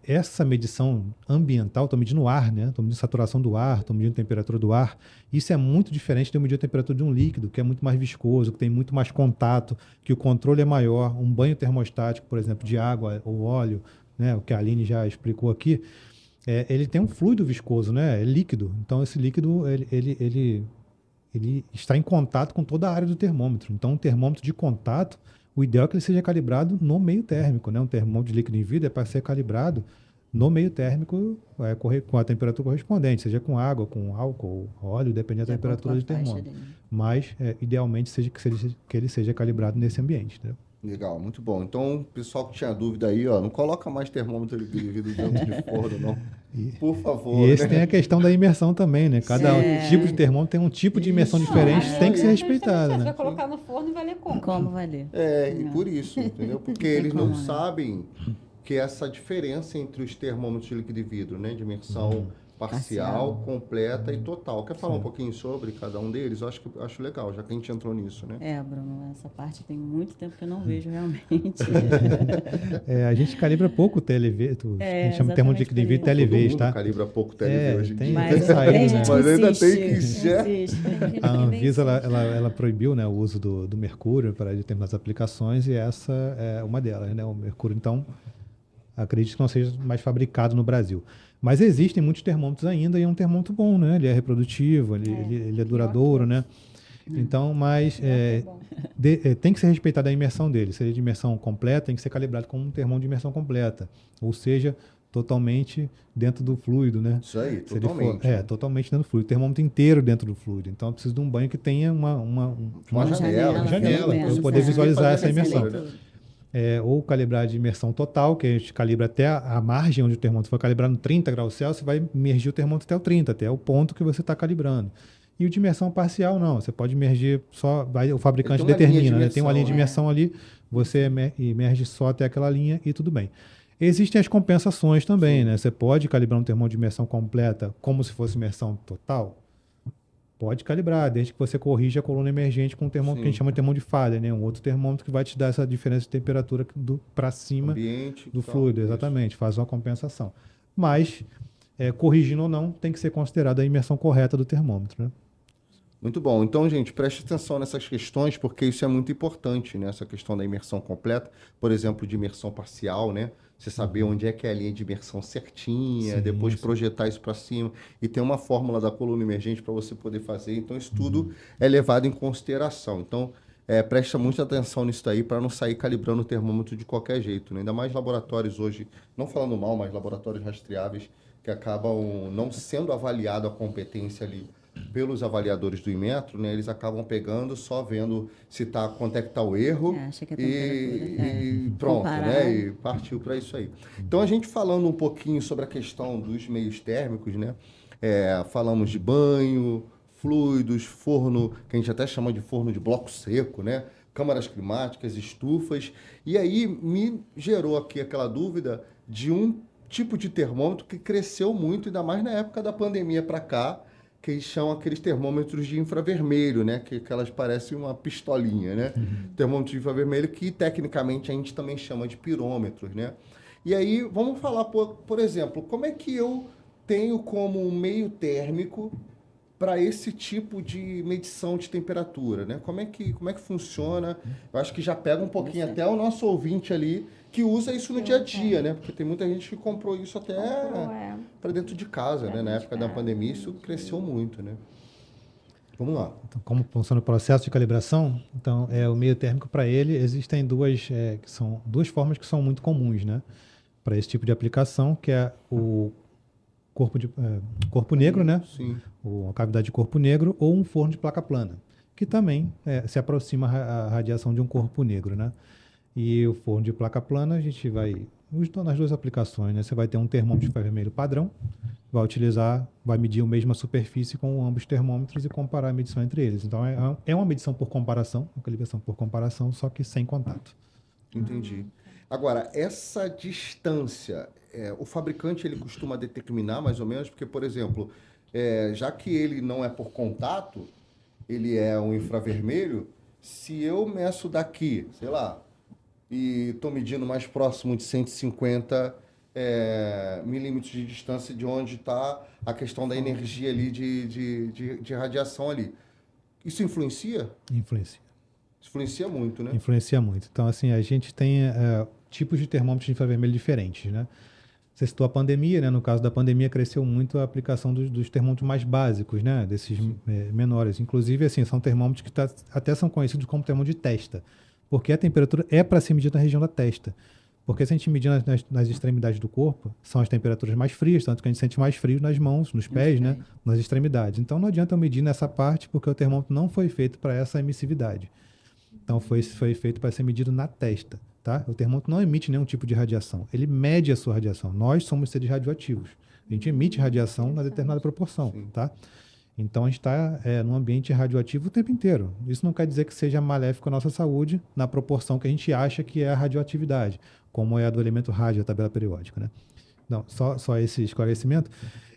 essa medição ambiental, estou medindo o ar, né? Estou medindo a saturação do ar, estou medindo a temperatura do ar. Isso é muito diferente de eu medir a temperatura de um líquido, que é muito mais viscoso, que tem muito mais contato, que o controle é maior. Um banho termostático, por exemplo, de água ou óleo, né? O que a Aline já explicou aqui, ele tem um fluido viscoso, né? É líquido. Então, esse líquido, ele está em contato com toda a área do termômetro. Então, um termômetro de contato, o ideal é que ele seja calibrado no meio térmico, né? Um termômetro de líquido em vidro é para ser calibrado no meio térmico com a temperatura correspondente, seja com água, com álcool, óleo, dependendo da temperatura do termômetro. Mas, idealmente, que ele seja calibrado nesse ambiente, né? Legal, muito bom. Então, o pessoal que tinha dúvida aí, ó, não coloca mais termômetro de vidro dentro de forno, não. Por favor. E esse né? tem a questão da imersão também, né? Cada tipo de termômetro tem um tipo de imersão Isso, diferente, isso tem que ser aí. respeitado, Você né? vai colocar no forno e vai ler como? Como vai ler? E por isso, entendeu? Porque eles não sabem que essa diferença entre os termômetros de líquido e vidro, né? De imersão parcial, completa e total. Quer falar um pouquinho sobre cada um deles? Eu acho legal, já que a gente entrou nisso, né? Bruno, essa parte tem muito tempo que eu não vejo realmente. A gente calibra pouco o TLV, a gente chama de termômetro de líquido e vidro Todo TLVs, mundo tá? calibra pouco TLV hoje em tem- dia. Mas, saído, tem né? gente Mas ainda insiste, tem que encher. insiste. A Anvisa ela proibiu, né, o uso do mercúrio para determinadas aplicações e essa é uma delas, né? O mercúrio, então, acredito que não seja mais fabricado no Brasil. Mas existem muitos termômetros ainda e é um termômetro bom, né? Ele é reprodutivo, ele é duradouro, né? Então, mas bom. tem que ser respeitada a imersão dele. Se ele é de imersão completa, tem que ser calibrado como um termômetro de imersão completa. Ou seja, totalmente dentro do fluido, né? Isso aí, Se ele totalmente. for, totalmente dentro do fluido. O termômetro inteiro dentro do fluido. Então, eu preciso de um banho que tenha uma janela, janela, pelo para eu poder menos, visualizar fazer essa a imersão. leitura. Ou calibrar de imersão total, que a gente calibra até a margem onde o termômetro for calibrado no 30 graus Celsius, vai imergir o termômetro até o 30, até o ponto que você está calibrando. E o de imersão parcial, não. Você pode imergir só, o fabricante Ele tem uma linha de determina, né? Tem uma linha de imersão, imersão ali, você imerge só até aquela linha e tudo bem. Existem as compensações também, né? Você pode calibrar um termômetro de imersão completa como se fosse imersão total? Pode calibrar, desde que você corrija a coluna emergente com um termômetro que a gente chama de termômetro de Fader, né? Um outro termômetro que vai te dar essa diferença de temperatura para cima Ambiente, do tal, fluido, isso. exatamente, faz uma compensação. Mas, corrigindo ou não, tem que ser considerada a imersão correta do termômetro, né? Muito bom. Então, gente, preste atenção nessas questões, porque isso é muito importante, né? Essa questão da imersão completa, por exemplo, de imersão parcial, né? Você saber onde é que é a linha de imersão certinha, Sim, depois sim. projetar isso para cima. E tem uma fórmula da coluna emergente para você poder fazer. Então, isso tudo é levado em consideração. Então, presta muita atenção nisso daí para não sair calibrando o termômetro de qualquer jeito, né? Ainda mais laboratórios hoje, não falando mal, mas laboratórios rastreáveis que acabam não sendo avaliado a competência ali pelos avaliadores do Inmetro, né? Eles acabam pegando, só vendo se tá, quanto é que está o erro Acha que a e pronto, comparar. né? E partiu para isso aí. Então, a gente falando um pouquinho sobre a questão dos meios térmicos, né? Falamos de banho, fluidos, forno, que a gente até chama de forno de bloco seco, né? Câmaras climáticas, estufas. E aí me gerou aqui aquela dúvida de um tipo de termômetro que cresceu muito, ainda mais na época da pandemia para cá, que eles chamam aqueles termômetros de infravermelho, né? Que elas parecem uma pistolinha, né? Termômetro de infravermelho que, tecnicamente, a gente também chama de pirômetros, né? E aí, vamos falar, por exemplo, como é que eu tenho como um meio térmico para esse tipo de medição de temperatura, né? Como é que funciona? Eu acho que já pega um pouquinho até o nosso ouvinte ali, que usa isso no dia a dia, né? Porque tem muita gente que comprou isso até para dentro de casa, né? Na época da pandemia, isso cresceu muito, né? Vamos lá. Então, como funciona o processo de calibração? Então, o meio térmico para ele existem duas formas que são muito comuns, né? Para esse tipo de aplicação, que é o corpo negro, né? Sim. A cavidade de corpo negro ou um forno de placa plana, que também se aproxima a radiação de um corpo negro, né? E o forno de placa plana, a gente vai, nas duas aplicações, né? Você vai ter um termômetro de infravermelho padrão, vai medir a mesma superfície com ambos termômetros e comparar a medição entre eles. Então, é uma medição por comparação, uma calibração por comparação, só que sem contato. Entendi. Agora, essa distância, o fabricante ele costuma determinar mais ou menos, porque, por exemplo, já que ele não é por contato, ele é um infravermelho, se eu meço daqui, sei lá, e estou medindo mais próximo de 150 milímetros de distância de onde está a questão da energia ali de radiação ali, isso influencia? Influencia. Influencia muito, né? Influencia muito. Então, assim, a gente tem tipos de termômetros de infravermelho diferentes, né? Você citou a pandemia, né? No caso da pandemia, cresceu muito a aplicação dos termômetros mais básicos, né? Desses menores. Inclusive, assim, são termômetros que até são conhecidos como termômetro de testa, porque a temperatura é para ser medida na região da testa. Porque se a gente medir nas extremidades do corpo, são as temperaturas mais frias, tanto que a gente sente mais frio nas mãos, nos pés, né? Nas extremidades. Então, não adianta eu medir nessa parte, porque o termômetro não foi feito para essa emissividade. Então, foi feito para ser medido na testa, tá? O termômetro não emite nenhum tipo de radiação. Ele mede a sua radiação. Nós somos seres radioativos. A gente emite radiação na determinada proporção, tá? Então, a gente está num ambiente radioativo o tempo inteiro. Isso não quer dizer que seja maléfico à nossa saúde na proporção que a gente acha que é a radioatividade, como é a do elemento rádio, a tabela periódica, né? Não, só esse esclarecimento.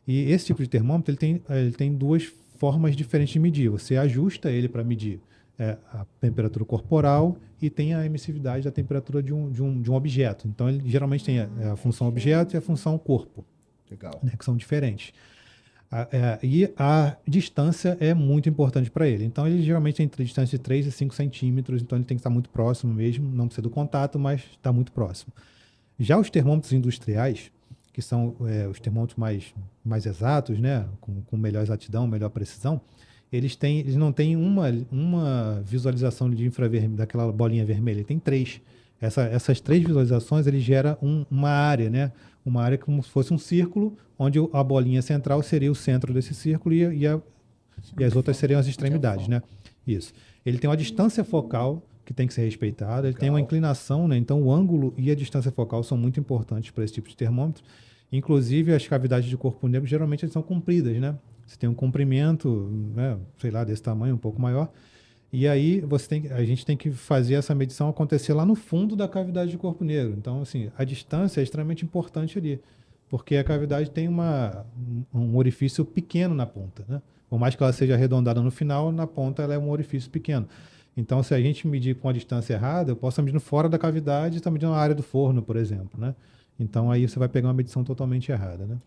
E esse tipo de termômetro, ele tem duas formas diferentes de medir. Você ajusta ele para medir a temperatura corporal e tem a emissividade da temperatura de um objeto. Então, ele geralmente tem a função objeto e a função corpo. Legal. Né, que são diferentes. E a distância é muito importante para ele. Então, ele geralmente tem entre distância de 3 e 5 centímetros, então ele tem que estar muito próximo mesmo, não precisa do contato, mas está muito próximo. Já os termômetros industriais, que são os termômetros mais exatos, né, com melhor exatidão, melhor precisão, eles não têm uma visualização de infravermelho, daquela bolinha vermelha, ele tem 3. Essas 3 visualizações, ele gera uma área, né? Uma área como se fosse um círculo, onde a bolinha central seria o centro desse círculo e as outras seriam as extremidades, né? Isso. Ele tem uma distância focal que tem que ser respeitada, ele tem uma inclinação, né? Então o ângulo e a distância focal são muito importantes para esse tipo de termômetro. Inclusive, as cavidades de corpo negro, geralmente, elas são compridas, né? Você tem um comprimento, né, sei lá, desse tamanho, um pouco maior. E aí a gente tem que fazer essa medição acontecer lá no fundo da cavidade de corpo negro. Então, assim, a distância é extremamente importante ali, porque a cavidade tem um orifício pequeno na ponta, né? Por mais que ela seja arredondada no final, na ponta ela é um orifício pequeno. Então, se a gente medir com a distância errada, eu posso estar medindo fora da cavidade e estar medindo a área do forno, por exemplo, né? Então, aí você vai pegar uma medição totalmente errada, né?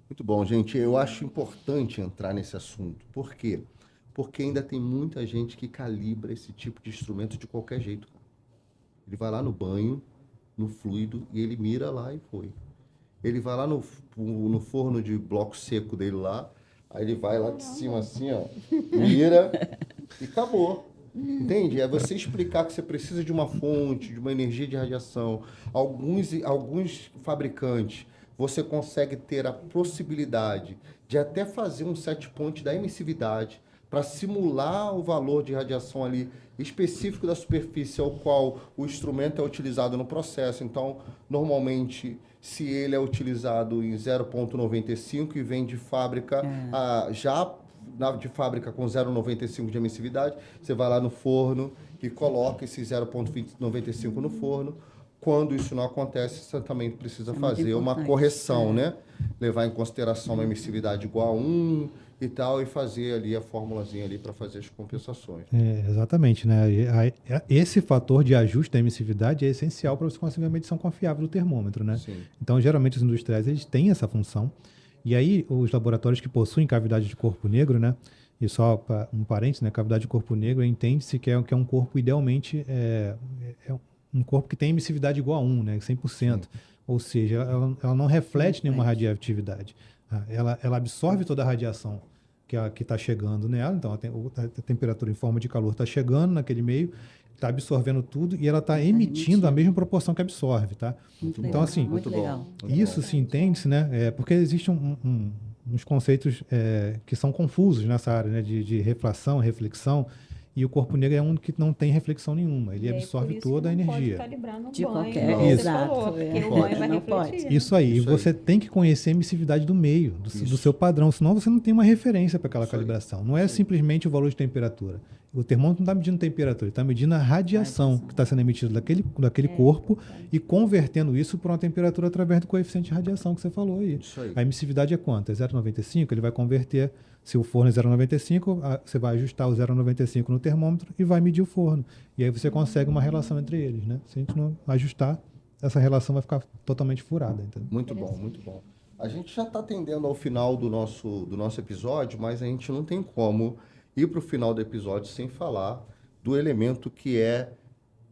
Muito bom, gente. Eu acho importante entrar nesse assunto. Por quê? Porque ainda tem muita gente que calibra esse tipo de instrumento de qualquer jeito. Ele vai lá no banho, no fluido, e ele mira lá e foi. Ele vai lá no forno de bloco seco dele lá, aí ele vai lá de cima assim, ó, mira e acabou. Entende? É você explicar que você precisa de uma fonte, de uma energia de radiação. Alguns fabricantes, você consegue ter a possibilidade de até fazer um set point da emissividade para simular o valor de radiação ali específico da superfície ao qual o instrumento é utilizado no processo. Então, normalmente, se ele é utilizado em 0,95 e vem de fábrica de fábrica com 0,95 de emissividade, você vai lá no forno e coloca esse 0,95 no forno. Quando isso não acontece, você também precisa fazer uma correção, né? Levar em consideração uma emissividade igual a 1 e tal, e fazer ali a formulazinha ali para fazer as compensações. Exatamente, né? Esse fator de ajuste da emissividade é essencial para você conseguir uma medição confiável do termômetro, né? Sim. Então, geralmente, os industriais, eles têm essa função. E aí, os laboratórios que possuem cavidade de corpo negro, né? E só um parênteses, né? Cavidade de corpo negro, entende-se que é um corpo, idealmente, um corpo que tem emissividade igual a 1, né? 100%. Sim. Ou seja, ela não reflete nenhuma radioatividade. Ela absorve toda a radiação que está chegando nela. Então, a temperatura em forma de calor está chegando naquele meio, está absorvendo tudo e ela está emitindo a mesma proporção que absorve, tá? Então, assim, muito legal. Isso se entende, né? Porque existem uns conceitos que são confusos nessa área, né? De refração, reflexão. E o corpo negro é um que não tem reflexão nenhuma. Ele absorve toda a energia. Pode calibrar no De banho, qualquer, como você exato, falou, porque o banho vai refletir. Isso aí. E você tem que conhecer a emissividade do meio, do seu padrão. Senão você não tem uma referência para aquela calibração. Não é simplesmente o valor de temperatura. O termômetro não está medindo temperatura, ele está medindo a radiação que está sendo emitida daquele corpo e convertendo isso para uma temperatura através do coeficiente de radiação que você falou aí. Isso aí. A emissividade é quanto? É 0,95? Ele vai converter. Se o forno é 0,95, você vai ajustar o 0,95 no termômetro e vai medir o forno. E aí você consegue uma relação entre eles, né? Se a gente não ajustar, essa relação vai ficar totalmente furada. Entendeu? Muito bom, muito bom. A gente já está tendendo ao final do nosso episódio, mas a gente não tem como ir para o final do episódio sem falar do elemento que é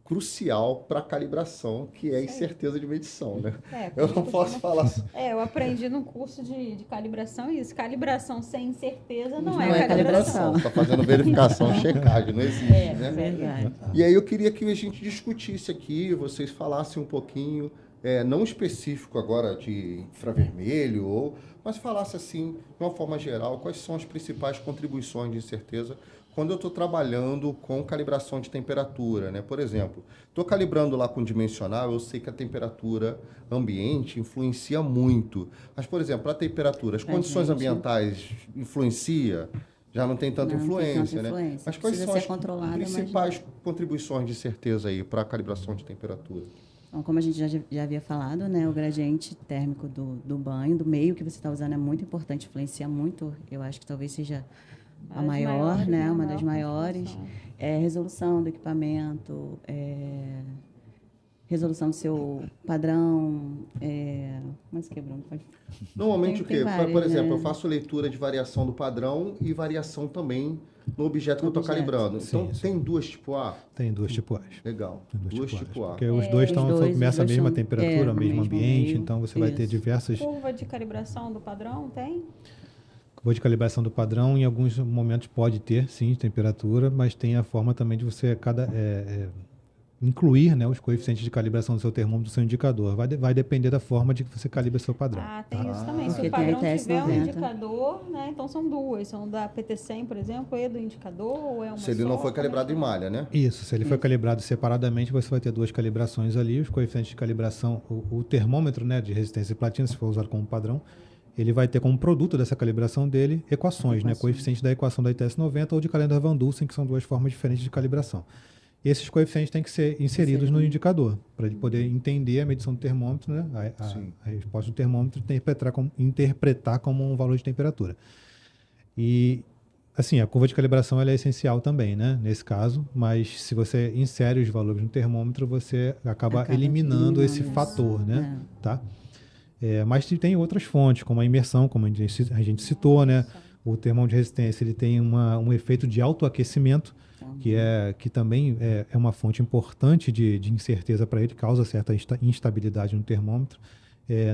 crucial para a calibração, que é a incerteza de medição, né? Eu não posso falar... eu aprendi no curso de calibração isso. Calibração sem incerteza não é calibração. Está fazendo verificação, checagem, não existe, né? É verdade. E aí eu queria que a gente discutisse aqui, vocês falassem um pouquinho, não específico agora de infravermelho, mas falasse assim, de uma forma geral, quais são as principais contribuições de incerteza quando eu estou trabalhando com calibração de temperatura, né? Por exemplo, estou calibrando lá com dimensional, eu sei que a temperatura ambiente influencia muito. Mas, por exemplo, a temperatura, as condições ambientais influencia? Já não tem tanta influência, né? Mas quais são as principais contribuições de certeza aí para a calibração de temperatura? Então, como a gente já havia falado, né, o gradiente térmico do banho, do meio que você está usando é muito importante, influencia muito, eu acho que talvez seja a maior, né, uma das maiores. Resolução do equipamento, resolução do seu padrão, mas quebrou, não pode... Normalmente o quê? Por exemplo, eu faço leitura de variação do padrão e variação também no objeto que eu estou calibrando. Então, tem duas tipo A? Tem duas tipo A. Legal. Duas tipo A. Porque os dois estão começa a mesma temperatura, o mesmo ambiente, então você vai ter diversas... Curva de calibração do padrão tem? Curva de calibração do padrão, em alguns momentos pode ter, sim, temperatura, mas tem a forma também de você incluir, né, os coeficientes de calibração do seu termômetro, do seu indicador. Vai depender da forma de que você calibra seu padrão. Tem isso também. Se o padrão tiver um indicador, né, então são duas. São da PT100, por exemplo, e do indicador, ou é uma Se ele não foi calibrado em malha, né? Isso, se ele foi calibrado separadamente, você vai ter duas calibrações ali, os coeficientes de calibração, o termômetro, né, de resistência e platina, se for usado como padrão, ele vai ter como produto dessa calibração dele equações, né, coeficientes da equação da ITS 90 ou de Callendar-Van Dusen, que são duas formas diferentes de calibração. Esses coeficientes têm que ser inseridos no indicador, para ele poder entender a medição do termômetro, né? A resposta do termômetro e interpretar como um valor de temperatura. E, assim, a curva de calibração ela é essencial também, né? Nesse caso, mas se você insere os valores no termômetro, você acaba eliminando esse fator, né? Tá? Mas tem outras fontes, como a imersão, como a gente citou, né? O termômetro de resistência ele tem um efeito de autoaquecimento, que também é uma fonte importante de incerteza para ele, causa certa instabilidade no termômetro.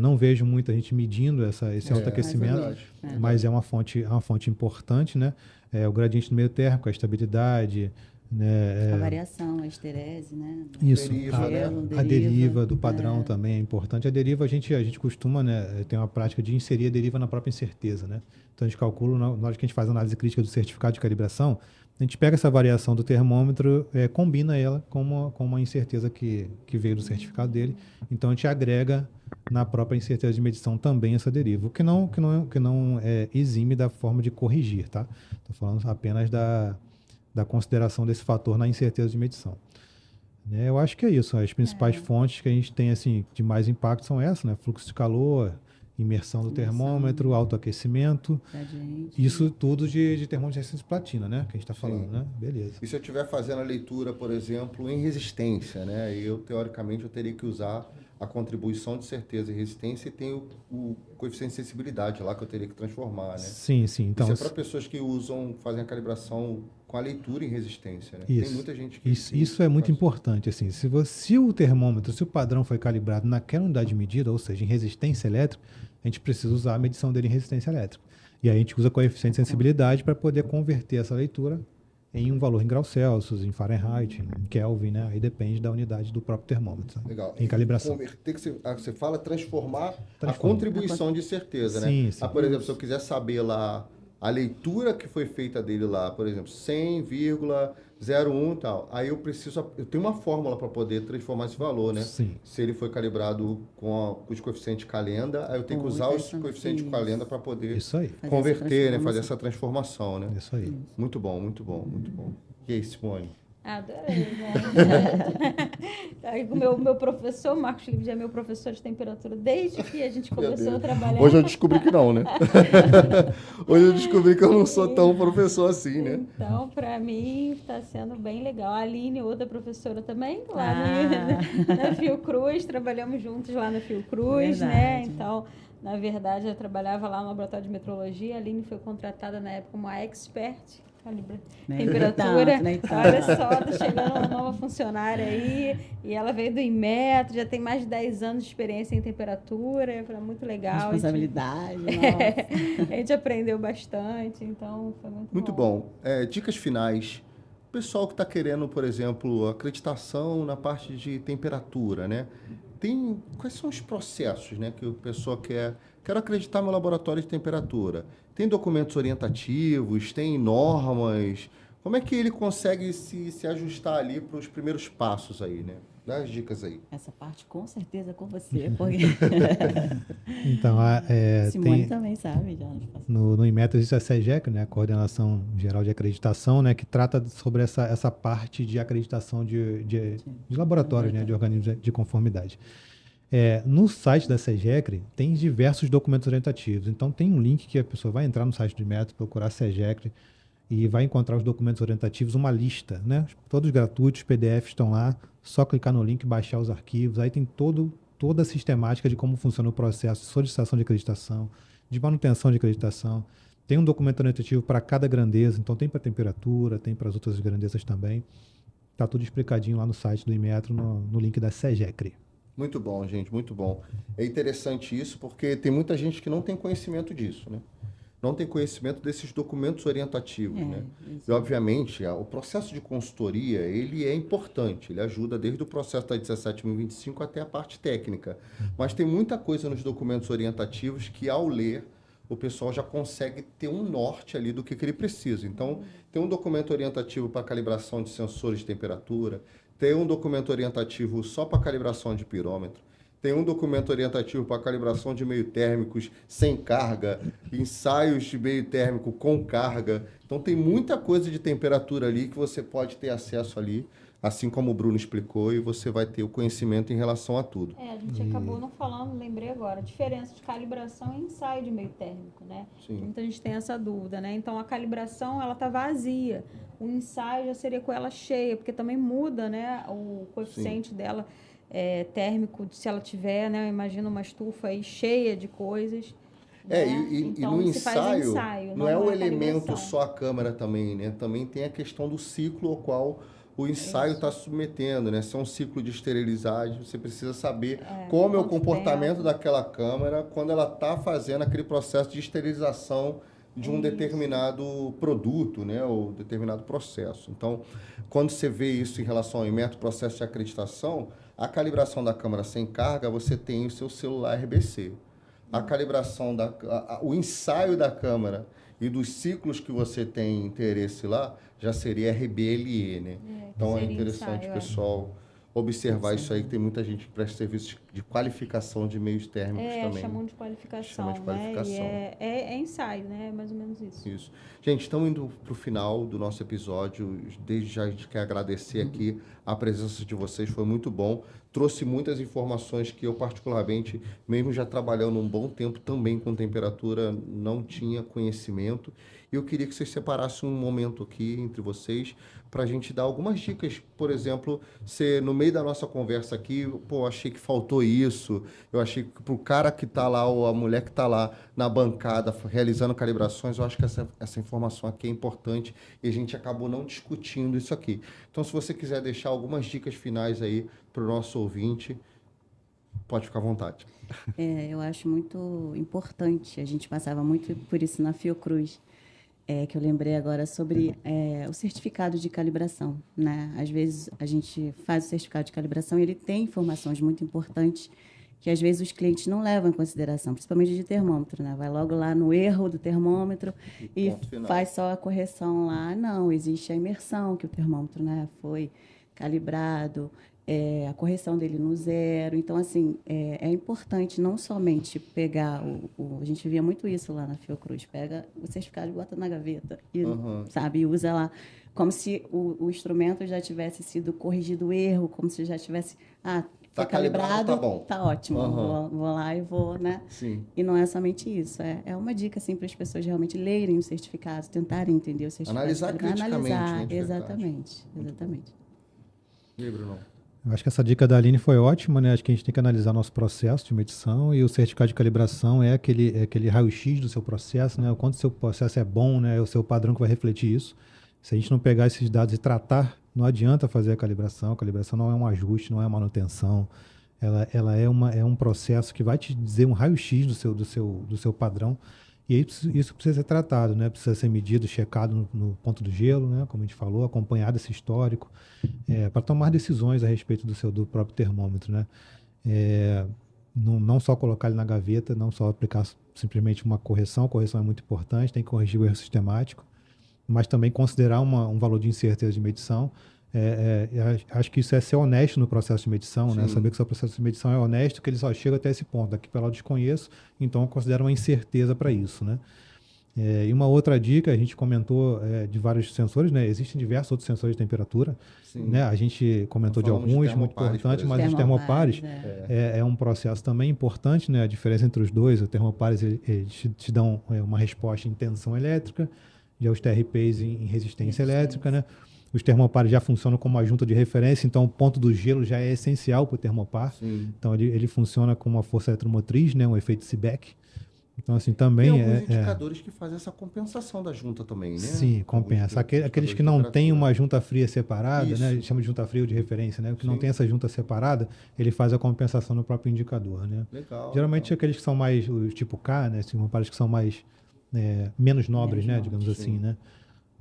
Não vejo muita gente medindo esse autoaquecimento, mas é uma fonte importante, né? O gradiente do meio térmico, a estabilidade, né? A variação, a esterese, né? Isso, Deriva, a deriva do padrão também é importante. A deriva, a gente costuma, né, ter uma prática de inserir a deriva na própria incerteza, né? Então, a gente calcula, na hora que a gente faz a análise crítica do certificado de calibração, a gente pega essa variação do termômetro, combina ela com uma incerteza que veio do certificado dele. Então, a gente agrega na própria incerteza de medição também essa deriva, o que não exime da forma de corrigir, tá? Estou falando apenas da consideração desse fator na incerteza de medição. Eu acho que é isso. As principais fontes que a gente tem assim, de mais impacto são essas, né? Fluxo de calor, imersão do termômetro, autoaquecimento. Isso tudo de termômetro de resistência de platina, né? Que a gente está falando, né? Beleza. E se eu estiver fazendo a leitura, por exemplo, em resistência, né? Teoricamente, eu teria que usar a contribuição de certeza e resistência e tem o coeficiente de sensibilidade lá que eu teria que transformar, né? Sim. Então, isso é para pessoas que fazem a calibração com a leitura em resistência, né? Isso. Tem muita gente que... Isso é muito importante, assim. Se o termômetro, se o padrão foi calibrado naquela unidade de medida, ou seja, em resistência elétrica, a gente precisa usar a medição dele em resistência elétrica. E aí a gente usa coeficiente de sensibilidade para poder converter essa leitura em um valor em graus Celsius, em Fahrenheit, em Kelvin, né? Aí depende da unidade do próprio termômetro. Legal. Em calibração. Converter, que você fala transformar a contribuição de certeza, né? Sim. Por exemplo, se eu quiser saber lá a leitura que foi feita dele lá, por exemplo, 100,01 e tal, aí eu tenho uma fórmula para poder transformar esse valor, né? Sim. Se ele foi calibrado com os coeficientes Calenda, aí eu tenho que usar os coeficientes de Calenda para poder converter, né? Fazer essa transformação, né? Isso aí. Muito bom. E aí, Simone? Adorei, né? Aí, o meu professor, Marcos Libre, é meu professor de temperatura desde que a gente começou a trabalhar. Hoje eu descobri que não, né? Hoje eu descobri que eu não sou tão professor assim, né? Então, para mim, está sendo bem legal. A Aline, outra professora também, lá na Fiocruz, trabalhamos juntos lá na Fiocruz, né? Então, na verdade, eu trabalhava lá no laboratório de metrologia. A Aline foi contratada na época como a expert. Temperatura, olha só, tá chegando uma nova funcionária aí, e ela veio do Inmetro, já tem mais de 10 anos de experiência em temperatura, foi muito legal. Responsabilidade, a gente aprendeu bastante, então foi muito bom. Dicas finais, o pessoal que está querendo, por exemplo, acreditação na parte de temperatura, né? Quais são os processos, né, que o pessoal quero acreditar no laboratório de temperatura? Tem documentos orientativos, tem normas? Como é que ele consegue se ajustar ali para os primeiros passos aí, né? Dá as dicas aí. Essa parte com certeza é com você, porque Então, Simone também sabe já. no Inmetro existe a CEGEC, né, a Coordenação Geral de Acreditação, né, que trata sobre essa parte de acreditação de laboratórios, né, de organismos de conformidade. No site da CEGECRE tem diversos documentos orientativos. Então, tem um link que a pessoa vai entrar no site do Inmetro, procurar CEGECRE e vai encontrar os documentos orientativos, uma lista, né? Todos gratuitos, PDFs estão lá, só clicar no link, baixar os arquivos, aí tem toda a sistemática de como funciona o processo de solicitação de acreditação, de manutenção de acreditação. Tem um documento orientativo para cada grandeza, então tem para temperatura, tem para as outras grandezas também. Está tudo explicadinho lá no site do Inmetro, no link da CEGECRE. Muito bom, gente, muito bom. É interessante isso porque tem muita gente que não tem conhecimento disso, né? Não tem conhecimento desses documentos orientativos, né? E, obviamente, o processo de consultoria, ele é importante, ele ajuda desde o processo da 17.025 até a parte técnica. Mas tem muita coisa nos documentos orientativos que, ao ler, o pessoal já consegue ter um norte ali do que ele precisa. Então, tem um documento orientativo para calibração de sensores de temperatura, tem um documento orientativo só para calibração de pirômetro, tem um documento orientativo para calibração de meio térmicos sem carga, ensaios de meio térmico com carga. Então, tem muita coisa de temperatura ali que você pode ter acesso ali, assim como o Bruno explicou, e você vai ter o conhecimento em relação a tudo. A gente acabou não falando, lembrei agora, a diferença de calibração e ensaio de meio térmico, né? Sim. Muita gente tem essa dúvida, né? Então, a calibração, ela tá vazia. O ensaio já seria com ela cheia, porque também muda, né, o coeficiente dela térmico, se ela tiver, né? Imagina uma estufa aí cheia de coisas. Né? Então, e no ensaio, não é o elemento calibração. só a câmera também, né? Também tem a questão do ciclo ao qual o ensaio está submetendo, né? Se é um ciclo de esterilizagem, você precisa saber como é o comportamento daquela câmera quando ela está fazendo aquele processo de esterilização de um determinado produto, né? Ou determinado processo. Então, quando você vê isso em relação ao Inmetro, processo de acreditação, a calibração da câmera sem carga, você tem o seu celular RBC. A calibração, o ensaio da câmera e dos ciclos que você tem interesse lá, já seria RBLE, né? Então é interessante, ensaio, pessoal, observar isso aí, que tem muita gente que presta serviço de qualificação de meios térmicos também. Chamam de qualificação, chama de qualificação. Né? E é ensaio, né? É mais ou menos isso. Isso. Gente, estamos indo para o final do nosso episódio. Desde já a gente quer agradecer aqui a presença de vocês, foi muito bom. Trouxe muitas informações que eu, particularmente, mesmo já trabalhando um bom tempo também com temperatura, não tinha conhecimento. E eu queria que vocês separassem um momento aqui entre vocês para a gente dar algumas dicas. Por exemplo, se no meio da nossa conversa aqui, achei que faltou isso, eu achei que para o cara que está lá, ou a mulher que está lá na bancada realizando calibrações, eu acho que essa informação aqui é importante e a gente acabou não discutindo isso aqui. Então, se você quiser deixar algumas dicas finais aí para o nosso ouvinte, pode ficar à vontade. Eu acho muito importante, a gente passava muito por isso na Fiocruz, que eu lembrei agora sobre o certificado de calibração, né? Às vezes a gente faz o certificado de calibração e ele tem informações muito importantes que às vezes os clientes não levam em consideração, principalmente de termômetro, né? Vai logo lá no erro do termômetro e faz só a correção lá. Não, existe a imersão, que o termômetro, né, foi calibrado, a correção dele no zero. Então, assim, é importante não somente pegar a gente via muito isso lá na Fiocruz, pega o certificado e bota na gaveta, e, sabe, e usa lá, como se o instrumento já tivesse sido corrigido o erro, como se já tivesse... Foi calibrado, tá bom. Tá ótimo, vou lá e vou, né? Sim. E não é somente isso, é uma dica, assim, para as pessoas realmente lerem o certificado, tentarem entender o certificado. Analisar criticamente, analisar, exatamente. E aí, Bruno? Eu acho que essa dica da Aline foi ótima, né? Acho que a gente tem que analisar nosso processo de medição e o certificado de calibração é aquele raio-x do seu processo, né? O quanto o seu processo é bom, né? É o seu padrão que vai refletir isso. Se a gente não pegar esses dados e tratar, não adianta fazer a calibração. A calibração não é um ajuste, não é manutenção. Ela é um processo que vai te dizer um raio-x do seu padrão. E aí isso precisa ser tratado, né? Precisa ser medido, checado no ponto do gelo, né? Como a gente falou, acompanhado esse histórico, para tomar decisões a respeito do próprio termômetro, né? Não só colocar ele na gaveta, não só aplicar simplesmente uma correção. A correção é muito importante, tem que corrigir o erro sistemático. mas também considerar um valor de incerteza de medição. Acho que isso é ser honesto no processo de medição, né? Saber que o seu processo de medição é honesto, que ele só chega até esse ponto. Daqui para lá eu desconheço, então eu considero uma incerteza para isso, né? E uma outra dica, a gente comentou de vários sensores, né? Existem diversos outros sensores de temperatura, né? A gente comentou de alguns, muito importantes, mas os termopares é um processo também importante, né? A diferença entre os dois, os termopares eles te dão uma resposta em tensão elétrica, já os TRPs em resistência elétrica, né? Os termopares já funcionam como uma junta de referência, então o ponto do gelo já é essencial para o termopar. Então ele funciona como uma força eletromotriz, né? Um efeito Seebeck. Então, assim, também tem alguns indicadores que fazem essa compensação da junta também, né? Sim, compensa. Aqueles que não têm uma junta fria separada, né? A gente chama de junta fria ou de referência, né? O que não tem essa junta separada, ele faz a compensação no próprio indicador, né? Legal. Geralmente aqueles que são mais, os tipo K, né? Termopares que são mais, menos nobres, né? Digamos assim, né?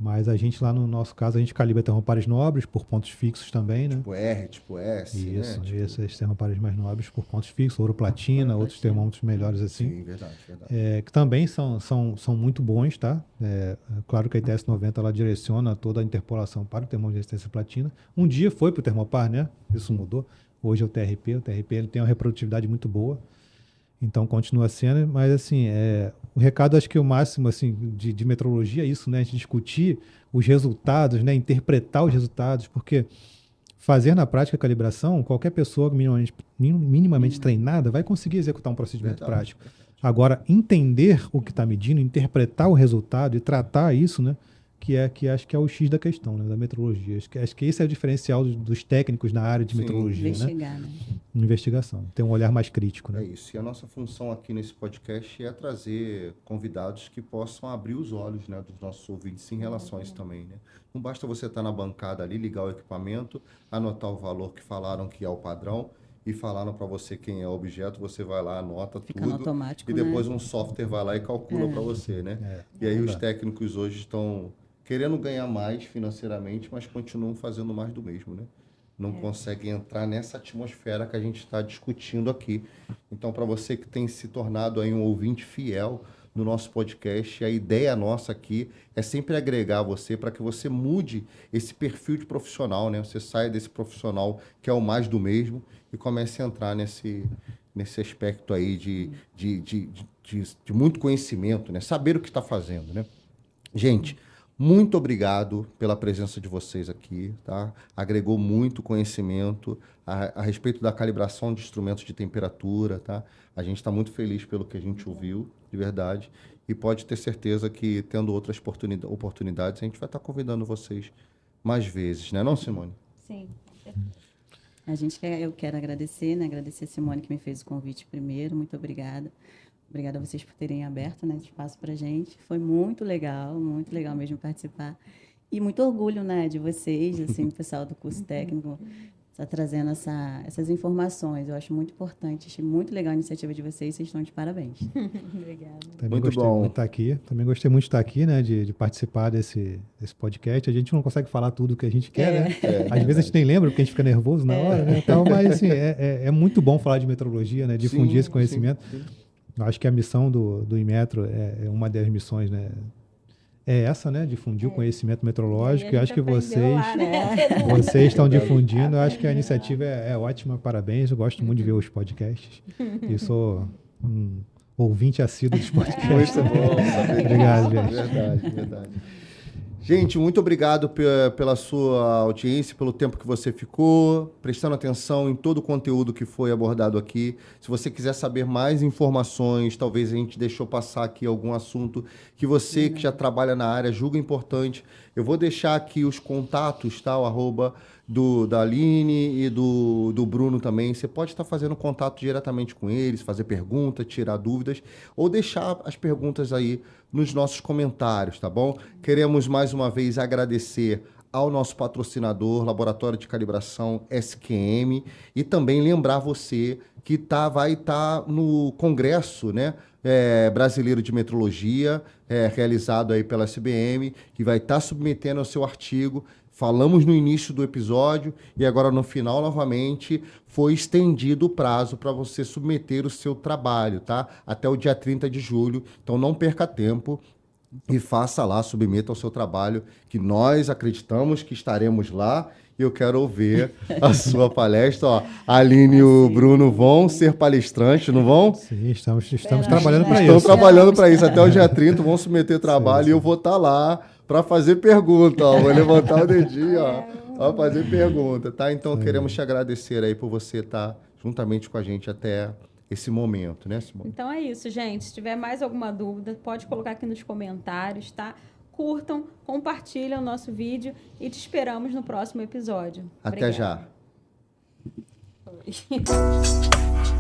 Mas a gente lá no nosso caso, a gente calibra termopares nobres por pontos fixos também, né? Tipo R, tipo S, isso, né? Esses termopares mais nobres por pontos fixos, ouro platina, outros termômetros melhores assim. Sim, verdade. Que também são muito bons, tá? Claro que a ITS 90 ela direciona toda a interpolação para o termômetro de resistência platina. Um dia foi para o termopar, né? Isso mudou. Hoje é o TRP. O TRP ele tem uma reprodutividade muito boa. Então, continua sendo, mas assim, o recado, acho que o máximo assim, de metrologia é isso, né? A gente discutir os resultados, né? Interpretar os resultados, porque fazer na prática a calibração, qualquer pessoa minimamente treinada vai conseguir executar um procedimento prático. Agora, entender o que está medindo, interpretar o resultado e tratar isso, né? Que acho que é o X da questão, né, da metrologia. Acho que esse é o diferencial dos técnicos na área de metrologia. Investigar, né? Investigação. Tem um olhar mais crítico, né? É isso. E a nossa função aqui nesse podcast é trazer convidados que possam abrir os olhos, né, dos nossos ouvintes em relação a isso também, né? Não basta você estar na bancada ali, ligar o equipamento, anotar o valor que falaram que é o padrão e falaram para você quem é o objeto, você vai lá, anota Fica tudo no automático, e depois né? um software vai lá e calcula para você, né? E aí os técnicos hoje estão querendo ganhar mais financeiramente, mas continuam fazendo mais do mesmo, né? Não conseguem entrar nessa atmosfera que a gente está discutindo aqui. Então, para você que tem se tornado aí um ouvinte fiel no nosso podcast, a ideia nossa aqui é sempre agregar você para que você mude esse perfil de profissional, né? Você saia desse profissional que é o mais do mesmo e comece a entrar nesse aspecto aí de muito conhecimento, né? Saber o que está fazendo, né? Gente, muito obrigado pela presença de vocês aqui, tá? Agregou muito conhecimento a respeito da calibração de instrumentos de temperatura, tá? A gente está muito feliz pelo que a gente ouviu, de verdade, e pode ter certeza que, tendo outras oportunidades, a gente vai estar convidando vocês mais vezes, né, não, Simone? Sim. Eu quero agradecer, né? Agradecer a Simone que me fez o convite primeiro. Muito obrigada. Obrigada a vocês por terem aberto, né, esse espaço para a gente. Foi muito legal mesmo participar. E muito orgulho, né, de vocês, assim, o pessoal do curso técnico, está trazendo essas informações. Eu acho muito importante, achei muito legal a iniciativa de vocês estão de parabéns. Obrigada. Também Muito gostei bom. muito de estar aqui. Também gostei muito de estar aqui, né, de participar desse podcast. A gente não consegue falar tudo o que a gente quer, né? Às vezes a gente nem lembra, porque a gente fica nervoso na hora, né? Então, mas, assim, é muito bom falar de metrologia, né? Difundir esse conhecimento. Sim. Eu acho que a missão do Inmetro é uma das missões, né? É essa, né? Difundir o conhecimento metrológico. E acho que vocês estão difundindo. Eu acho que a iniciativa é ótima. Parabéns. Eu gosto muito de ver os podcasts. E sou um ouvinte assíduo dos podcasts. Muito bom. Obrigado, gente. Verdade. Gente, muito obrigado pela sua audiência, pelo tempo que você ficou, prestando atenção em todo o conteúdo que foi abordado aqui. Se você quiser saber mais informações, talvez a gente deixou passar aqui algum assunto que você que já trabalha na área julga importante. Eu vou deixar aqui os contatos, tá? O arroba da Aline e do Bruno também. Você pode estar fazendo contato diretamente com eles, fazer perguntas, tirar dúvidas, ou deixar as perguntas aí nos nossos comentários, tá bom? Queremos mais uma vez agradecer ao nosso patrocinador, Laboratório de Calibração SQM, e também lembrar você que vai estar no Congresso, né, Brasileiro de Metrologia, realizado aí pela SBM, que vai estar submetendo o seu artigo. Falamos no início do episódio e agora no final, novamente, foi estendido o prazo para você submeter o seu trabalho, tá? Até o dia 30 de julho. Então, não perca tempo. e faça lá, submeta o seu trabalho, que nós acreditamos que estaremos lá. E eu quero ver a sua palestra. Ó, a Aline e o Bruno vão ser palestrantes, não vão? Sim, estamos trabalhando para Estão isso. trabalhando para isso. Até o dia 30 vão submeter trabalho e eu vou estar lá para fazer pergunta. Ó. Vou levantar o dedinho, ó, para fazer pergunta, tá? Então, queremos te agradecer aí por você estar juntamente com a gente até esse momento, né, Simone? Então é isso, gente. Se tiver mais alguma dúvida, pode colocar aqui nos comentários, tá? Curtam, compartilhem o nosso vídeo e te esperamos no próximo episódio. Até Obrigada. já.